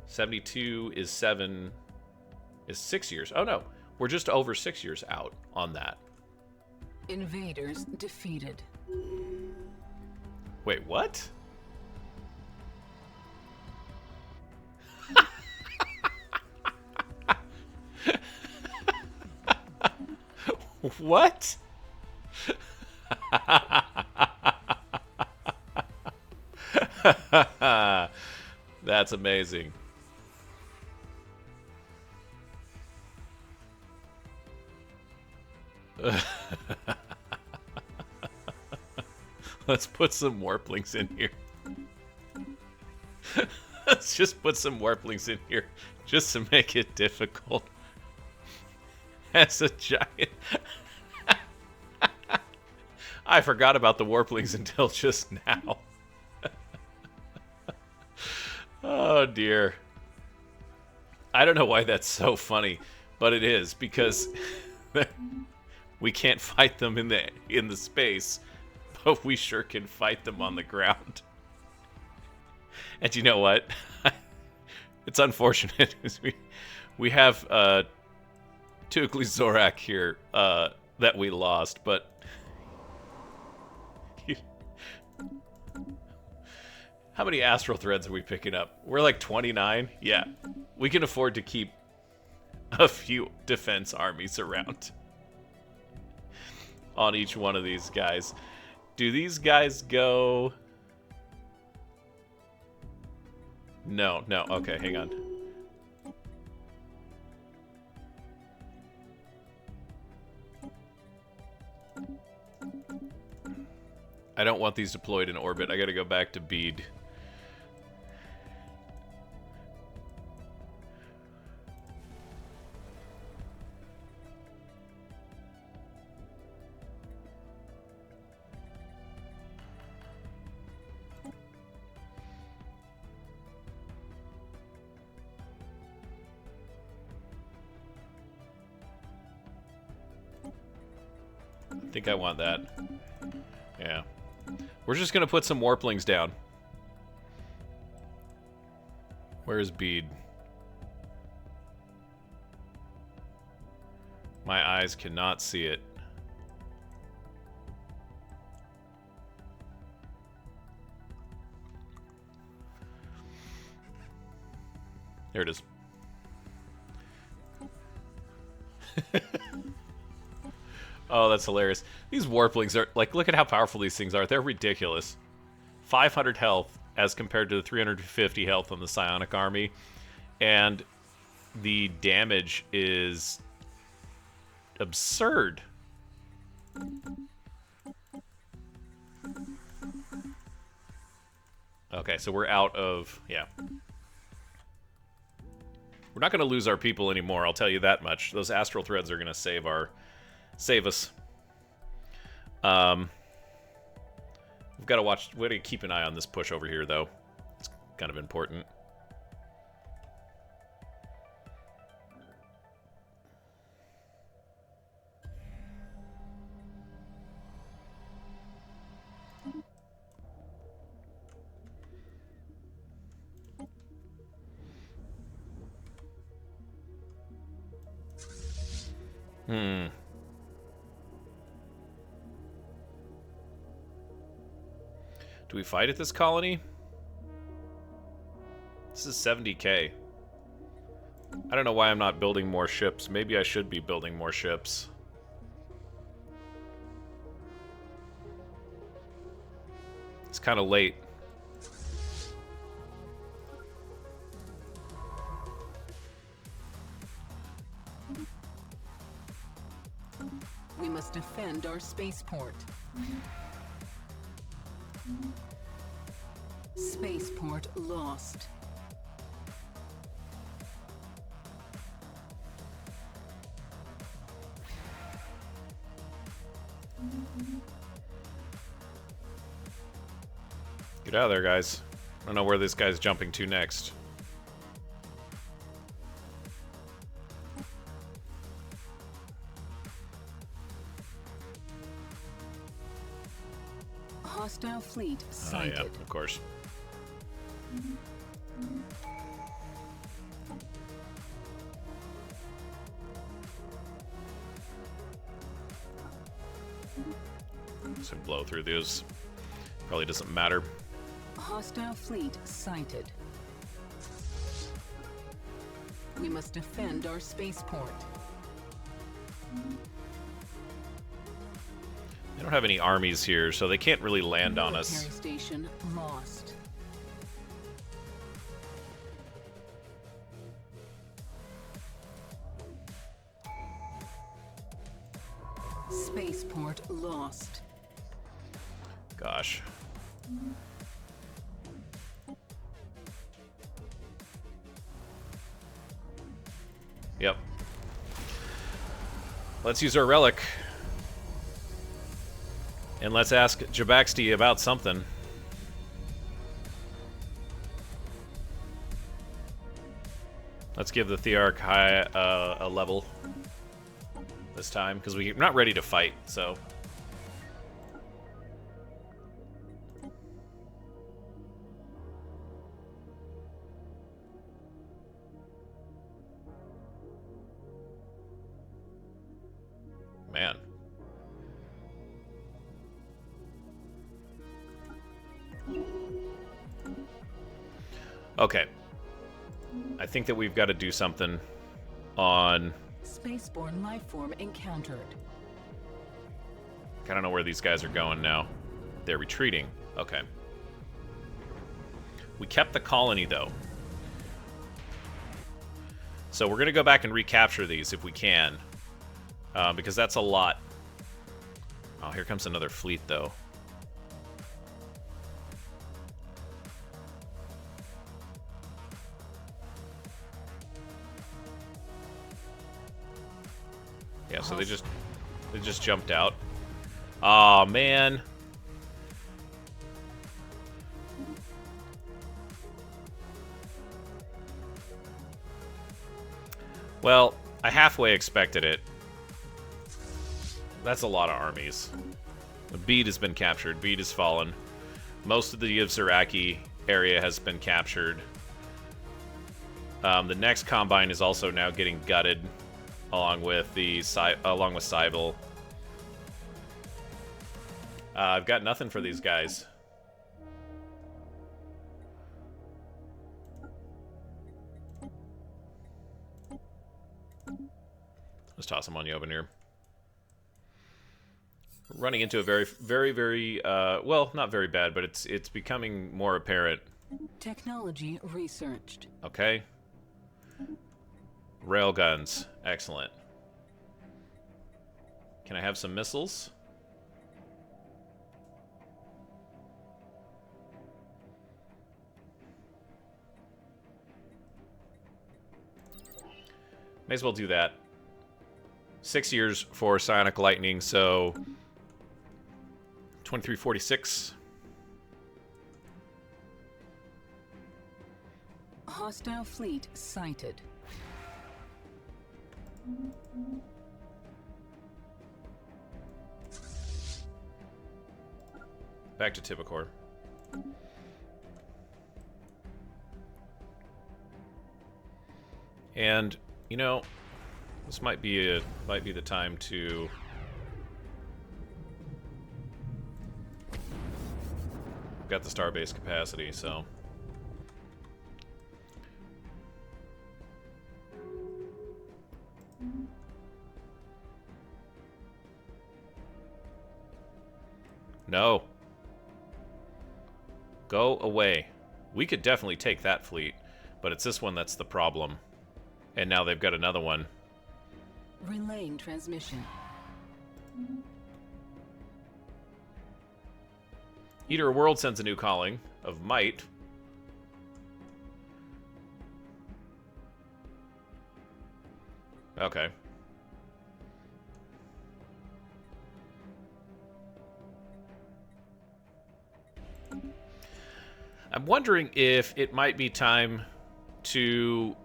72 is 6 years. Oh, no. We're just over 6 years out on that. Invaders defeated. Wait, what? What? That's amazing. Let's put some warplings in here. Let's just put some warplings in here just to make it difficult. As a giant... I forgot about the warplings until just now. Oh dear. I don't know why that's so funny, but it is, because we can't fight them in the space, but we sure can fight them on the ground. And you know what? It's unfortunate. we have Tukli Zorak here that we lost, but how many astral threads are we picking up? We're like 29? Yeah. We can afford to keep a few defense armies around on each one of these guys. Do these guys go... No. Okay, hang on. I don't want these deployed in orbit. I gotta go back to bead. I think I want that. Yeah. We're just gonna put some warplings down. Where's bead? My eyes cannot see it. There it is. Oh, that's hilarious. These warplings are, like, look at how powerful these things are. They're ridiculous. 500 health as compared to the 350 health on the Psionic Army. And the damage is absurd. Okay, so we're out of... yeah. We're not going to lose our people anymore, I'll tell you that much. Those astral threads are going to save us. We've got to watch. We got to keep an eye on this push over here, though. It's kind of important. Do we fight at this colony? This is 70k. I don't know why I'm not building more ships. Maybe I should be building more ships. It's kind of late. We must defend our spaceport. Spaceport lost. Get out of there, guys. I don't know where this guy's jumping to next. Hostile fleet sighted. Oh, yeah, of course. So blow through these. Probably doesn't matter. Hostile fleet sighted. We must defend our spaceport. They don't have any armies here, so they can't really land on us. Military station lost. Spaceport lost. Gosh. Yep. Let's use our relic. And let's ask Jabaxti about something. Let's give the Thearch high a level this time, because we're not ready to fight, so... Man. Okay. I think that we've got to do something on... Spaceborne lifeform encountered. I don't know where these guys are going now. They're retreating. Okay. We kept the colony, though. So we're going to go back and recapture these if we can. Because that's a lot. Oh, here comes another fleet, though. Yeah, so they just jumped out. Aw, man. Well, I halfway expected it. That's a lot of armies. Bede has been captured. Bede has fallen. Most of the Yivzaraki area has been captured. The next Combine is also now getting gutted, along with Cybele. I've got nothing for these guys. Let's toss them on you over here. Running into a very, well, not very bad, but it's becoming more apparent. Technology researched. Okay. Railguns. Excellent. Can I have some missiles? May as well do that. 6 years for Psionic Lightning, so 2346. Hostile fleet sighted. Back to Tibicor. And you know, this might be the time to got the starbase capacity, so no. Go away. We could definitely take that fleet, but it's this one that's the problem. And now they've got another one. Relaying transmission. Eater of World sends a new calling of might. Okay. I'm wondering if it might be time to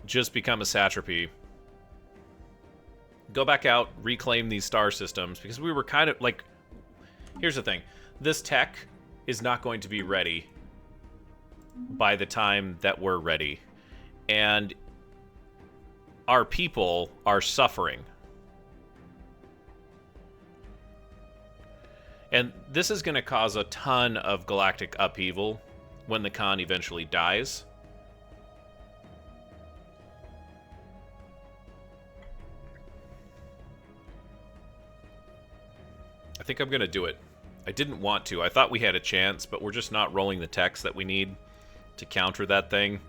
just become a satrapy. Go back out, reclaim these star systems, because we were kind of like... Here's the thing. This tech is not going to be ready by the time that we're ready. And our people are suffering. And this is going to cause a ton of galactic upheaval when the Khan eventually dies. think I'm going to do it. I didn't want to. I thought we had a chance, but we're just not rolling the techs that we need to counter that thing.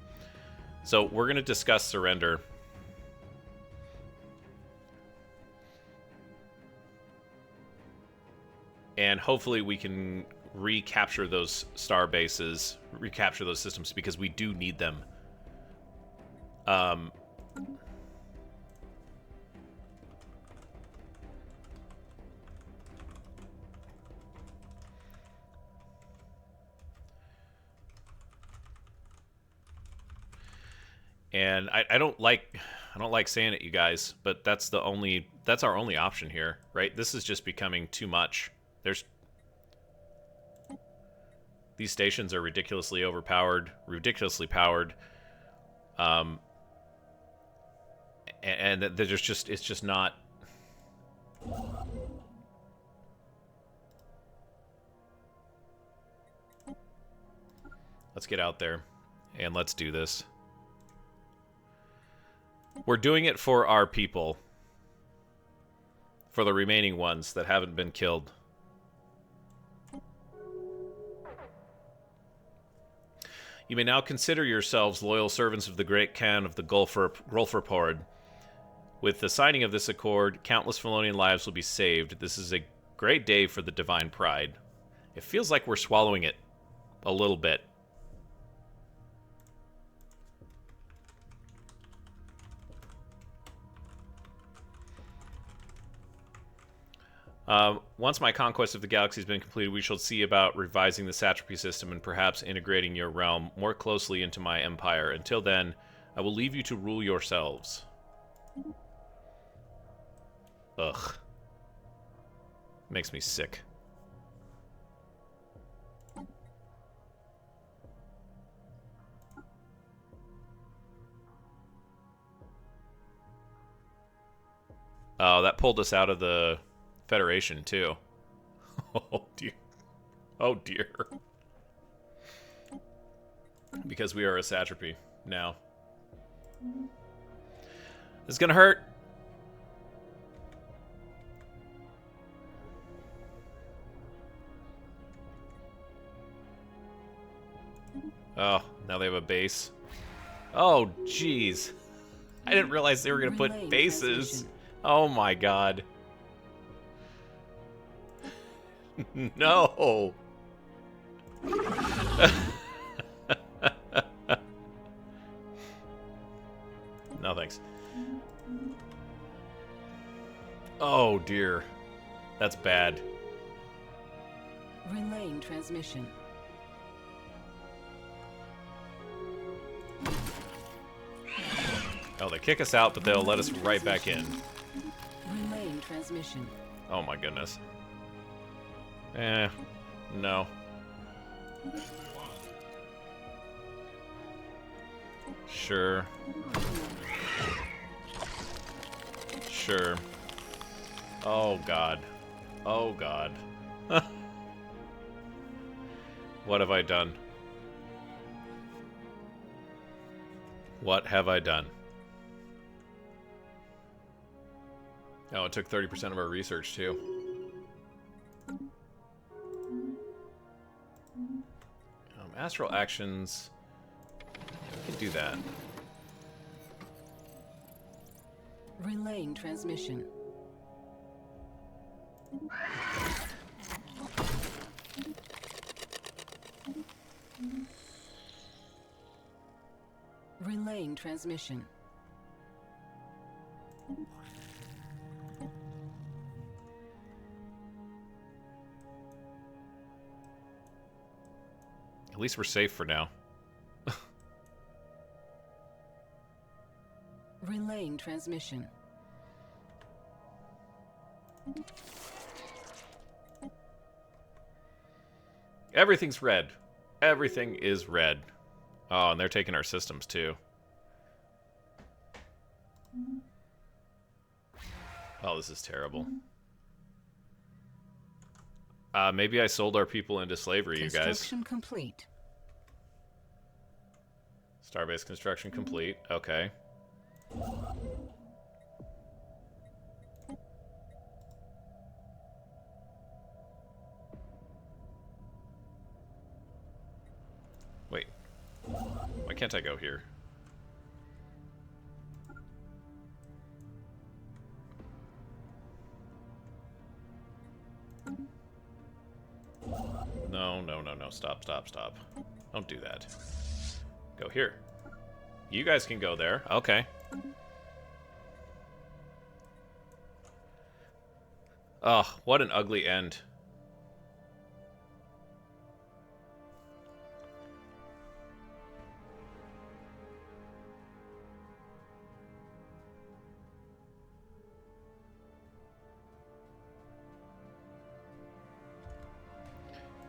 So we're going to discuss surrender. And hopefully we can recapture those star bases, recapture those systems, because we do need them. And I don't like saying it, you guys, but that's our only option here, right? This is just becoming too much. These stations are ridiculously overpowered, ridiculously powered, and there's just it's just not. Let's get out there and let's do this. We're doing it for our people. For the remaining ones that haven't been killed. You may now consider yourselves loyal servants of the great Khan of the Gulferpord. With the signing of this accord, countless Felonian lives will be saved. This is a great day for the Divine Pryde. It feels like we're swallowing it a little bit. Once my conquest of the galaxy has been completed, we shall see about revising the satrapy system and perhaps integrating your realm more closely into my empire. Until then, I will leave you to rule yourselves. Ugh. Makes me sick. Oh, that pulled us out of the Federation, too. Oh, dear. Oh, dear. Because we are a satrapy now. This is gonna hurt. Oh, now they have a base. Oh, jeez. I didn't realize they were gonna put bases. Oh, my God. No. No thanks. Oh dear. That's bad. Relaying transmission. Oh, they kick us out, but they'll let us right back in. Relaying transmission. Oh my goodness. No. Sure. Sure. Oh God. Oh God. What have I done? What have I done? Oh, it took 30% of our research too. Astral actions. We can do that. Relaying transmission. Relaying transmission. At least we're safe for now. Relaying transmission. Everything's red. Everything is red. Oh, and they're taking our systems too. Oh, this is terrible. Maybe I sold our people into slavery, you guys. Construction complete. Starbase construction complete. Okay. Why can't I go here? No, no, no, no. Stop, stop, stop. Don't do that. Go here. You guys can go there. Okay. Ugh, what an ugly end.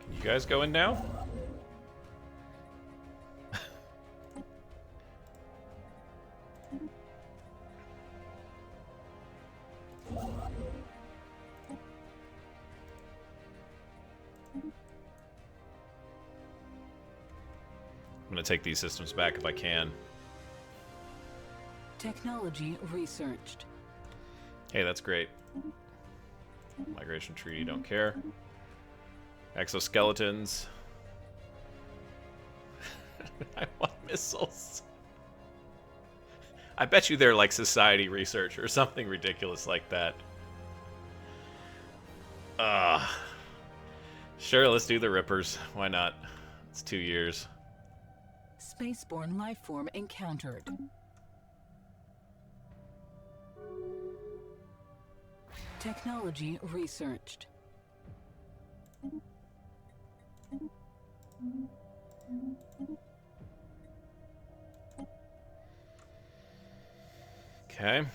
Can you guys go in now? I'm gonna take these systems back if I can. Technology researched. Hey, that's great. Migration treaty, don't care. Exoskeletons. I want missiles. I bet you they're like society research or something ridiculous like that. Sure, let's do the Rippers. Why not? It's 2 years. Spaceborne lifeform encountered. Technology researched. Okay.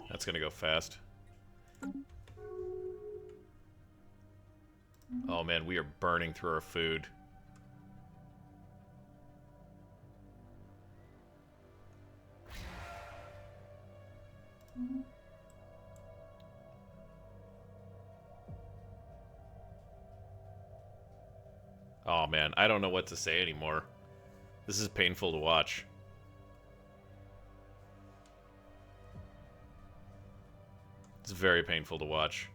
That's gonna go fast. Oh man, we are burning through our food. Oh man, I don't know what to say anymore. This is painful to watch. It's very painful to watch.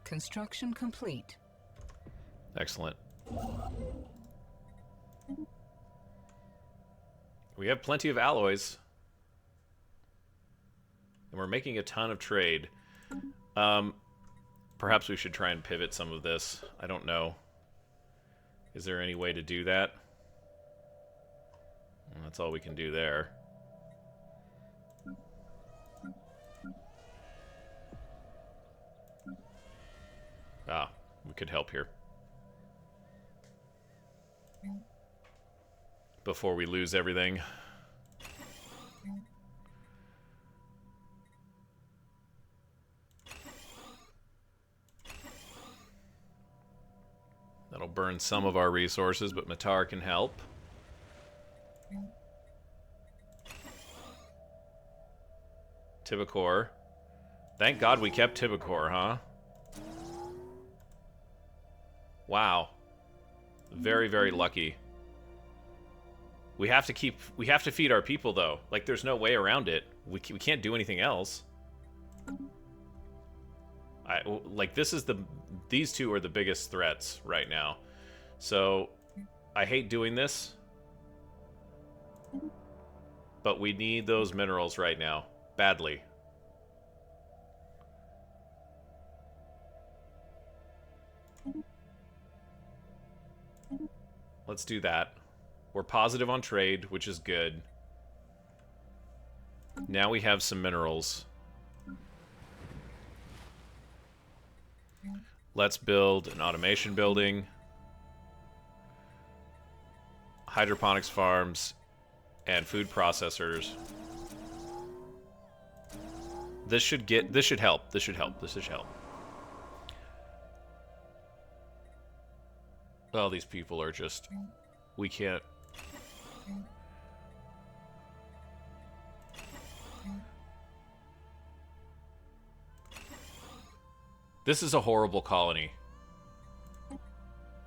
Construction complete. Excellent. We have plenty of alloys. And we're making a ton of trade. Perhaps we should try and pivot some of this. I don't know. Is there any way to do that? Well, that's all we can do there. Ah, we could help here. Before we lose everything. That'll burn some of our resources, but Matar can help. Tibicor. Thank God we kept Tibicor, huh? Wow. Very, very lucky. We have to feed our people, though. Like, there's no way around it. We can't do anything else. These two are the biggest threats right now. So, I hate doing this. But we need those minerals right now. Badly. Let's do that. We're positive on trade, which is good. Now we have some minerals. Let's build an automation building, hydroponics farms, and food processors. This should help. This should help. Oh, these people are just... We can't This is a horrible colony.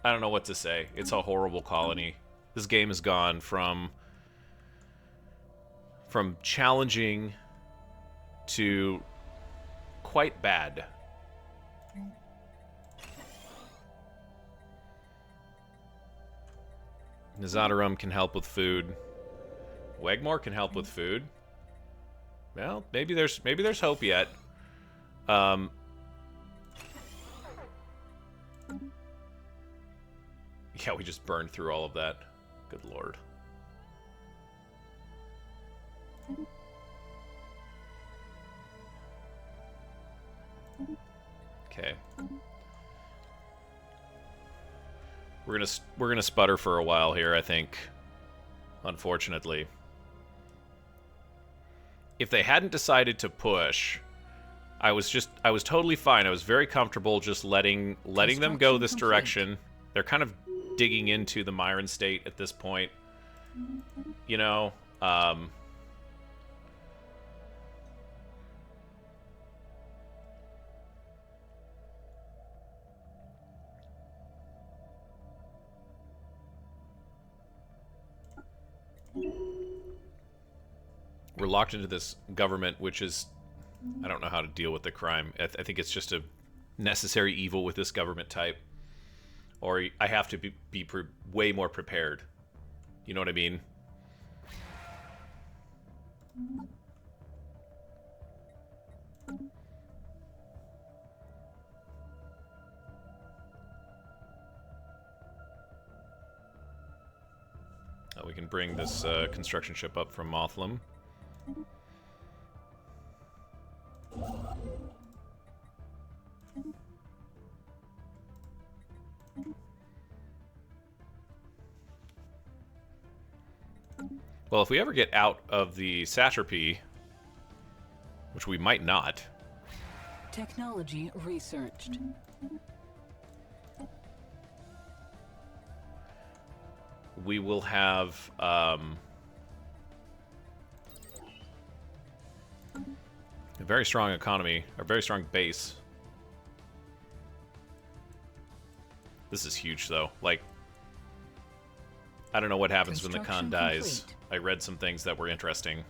I don't know what to say. It's a horrible colony. This game has gone from challenging to quite bad. Nazadarum can help with food. Wegmore can help with food. Well, maybe there's hope yet. Yeah, we just burned through all of that. Good lord. Okay. We're gonna sputter for a while here, I think. Unfortunately. If they hadn't decided to push, I was totally fine. I was very comfortable just letting them go this direction. They're kind of digging into the Myron state at this point. You know, we're locked into this government, which is, I don't know how to deal with the crime. I think it's just a necessary evil with this government type. Or I have to be way more prepared. You know what I mean? We can bring this construction ship up from Mothlam. Well, if we ever get out of the satrapy, which we might not. Technology researched. We will have a very strong economy, a very strong base. This is huge, though. Like, I don't know what happens when the Khan dies. Complete. I read some things that were interesting.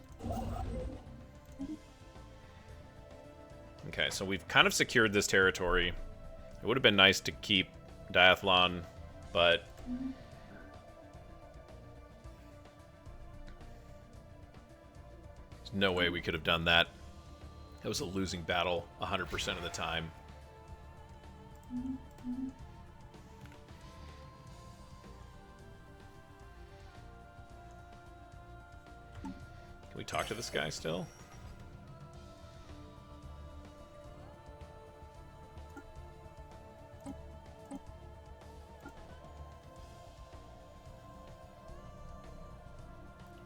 Okay, so we've kind of secured this territory. It would have been nice to keep Diathlon, but there's no way we could have done that. It was a losing battle 100% of the time. Can we talk to this guy still?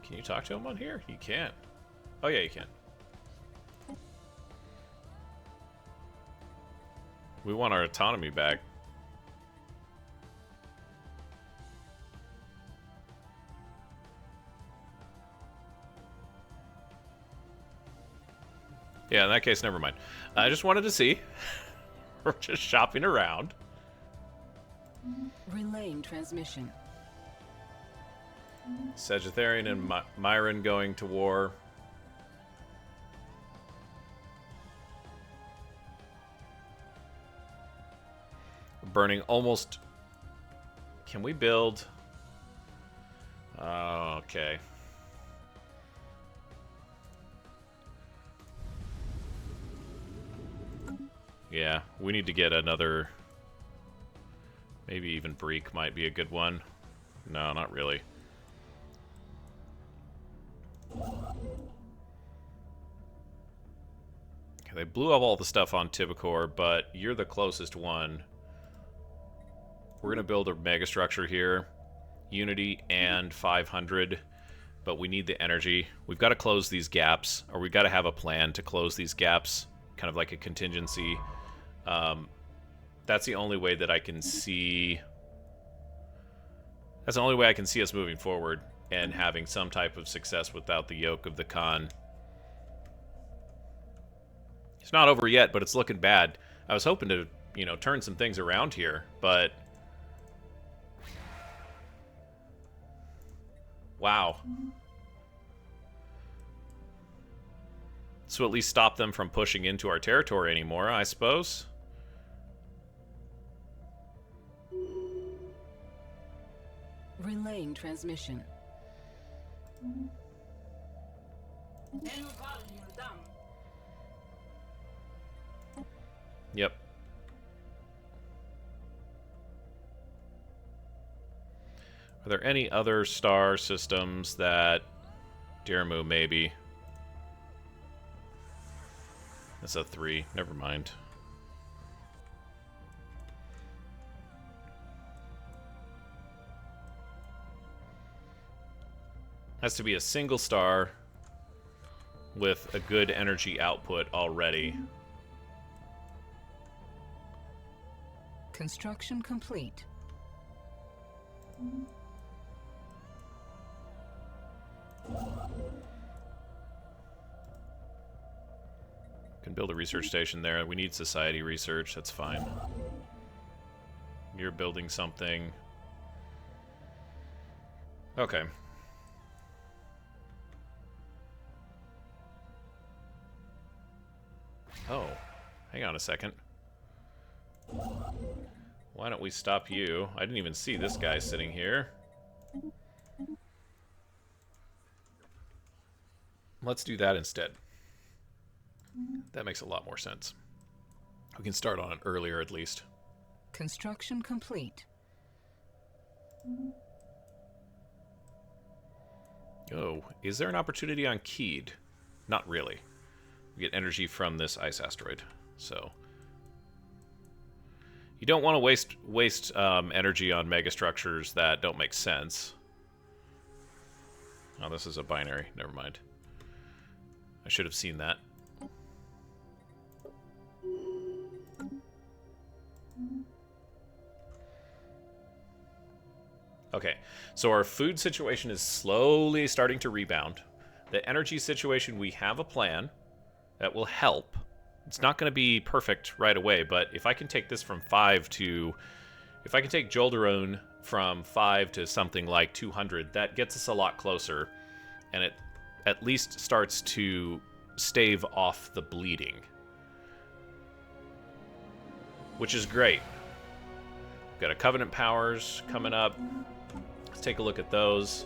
Can you talk to him on here? You can't. Oh yeah, you can. We want our autonomy back. Yeah, in that case, never mind. I just wanted to see. We're just shopping around. Relaying transmission. Sagittarian and Myron going to war. Burning almost... Can we build... Oh, okay. Yeah, we need to get another... Maybe even Breek might be a good one. No, not really. Okay, they blew up all the stuff on Tibicor, but you're the closest one. We're going to build a mega structure here. Unity and 500. But we need the energy. We've got to close these gaps. Or we've got to have a plan to close these gaps. Kind of like a contingency. That's the only way that I can see... That's the only way I can see us moving forward. and having some type of success without the yoke of the Khan. It's not over yet, but it's looking bad. I was hoping to, you know, turn some things around here, but... Wow. So at least stop them from pushing into our territory anymore, I suppose. Relaying transmission. Yep. Are there any other star systems that... Dirmu, maybe. That's a 3. Never mind. Has to be a single star with a good energy output already. Construction complete. Can build a research station there. We need society research. That's fine. You're building something. Okay. Oh, hang on a second. Why don't we stop you? I didn't even see this guy sitting here. Let's do that instead. That makes a lot more sense. We can start on it earlier at least. Construction complete. Oh, is there an opportunity on Keed? Not really. We get energy from this ice asteroid, so... You don't want to waste energy on megastructures that don't make sense. Oh, this is a binary. Never mind. I should have seen that. Okay, so our food situation is slowly starting to rebound. The energy situation, we have a plan that will help. It's not going to be perfect right away, but if I can take this from 5 to... If I can take Joldarone from 5 to something like 200, that gets us a lot closer. And it at least starts to stave off the bleeding. Which is great. We've got a Covenant powers coming up. Let's take a look at those.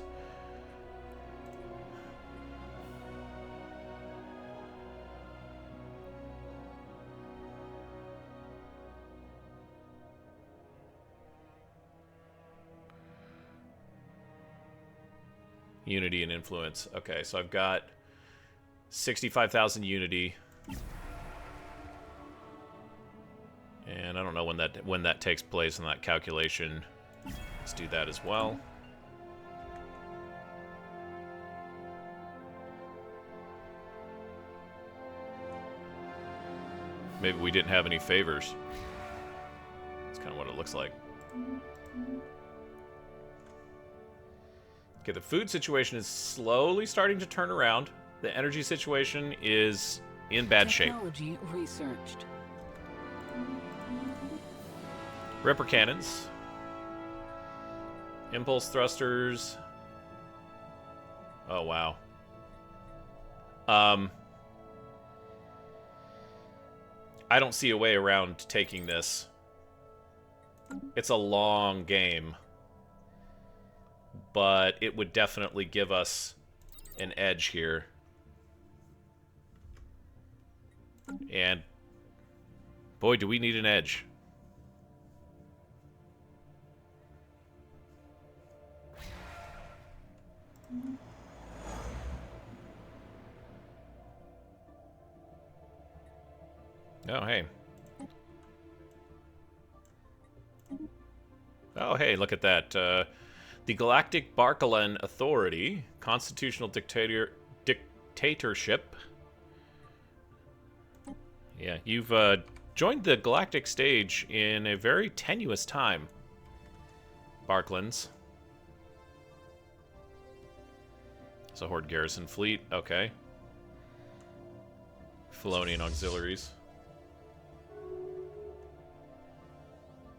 Unity and influence. Okay, so I've got 65,000 unity. And I don't know when that takes place in that calculation. Let's do that as well. Maybe we didn't have any favors. That's kind of what it looks like. Okay, the food situation is slowly starting to turn around. The energy situation is in bad shape. Technology researched. Ripper cannons. Impulse thrusters. Oh, wow. I don't see a way around taking this. It's a long game. But it would definitely give us an edge here. And boy, do we need an edge. Oh, hey. Oh, hey, look at that. The Galactic Barcalan Authority, Constitutional Dictatorship. Yeah, you've joined the galactic stage in a very tenuous time, Barclans. It's a Horde garrison fleet. Okay. Felonian auxiliaries.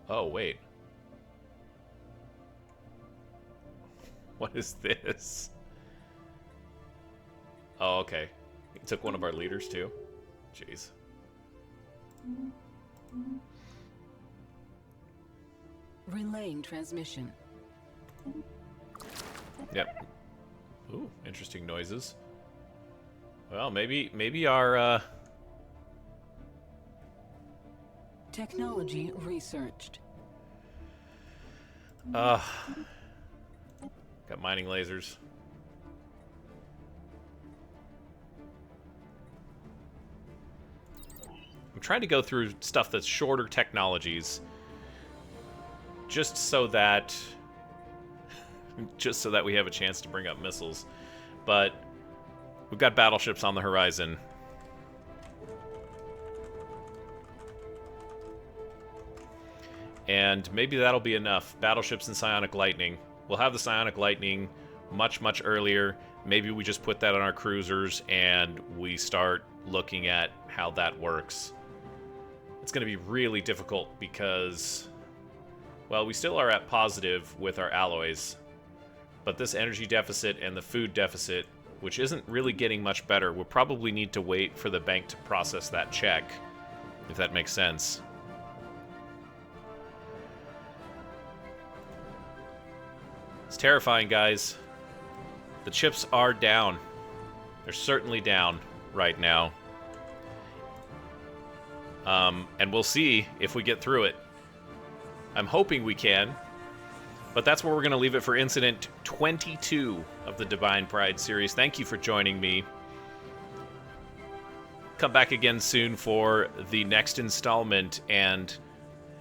Oh, wait. What is this? Oh, okay. He took one of our leaders, too. Jeez. Relaying transmission. Yep. Ooh, interesting noises. Well, maybe our, Technology researched. got mining lasers. I'm trying to go through stuff that's shorter technologies, just so that we have a chance to bring up missiles. But we've got battleships on the horizon. And maybe that'll be enough. Battleships and psionic lightning. We'll have the psionic lightning much, much earlier. Maybe we just put that on our cruisers and we start looking at how that works. It's going to be really difficult because, well, we still are at positive with our alloys. But this energy deficit and the food deficit, which isn't really getting much better, we'll probably need to wait for the bank to process that check, if that makes sense. It's terrifying, guys. The chips are down. They're certainly down right now. And we'll see if we get through it. I'm hoping we can. But that's where we're going to leave it for Incident 22 of the Divine Pryde series. Thank you for joining me. Come back again soon for the next installment. And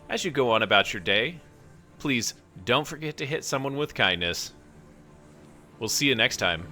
as you go on about your day, please don't forget to hit someone with kindness. We'll see you next time.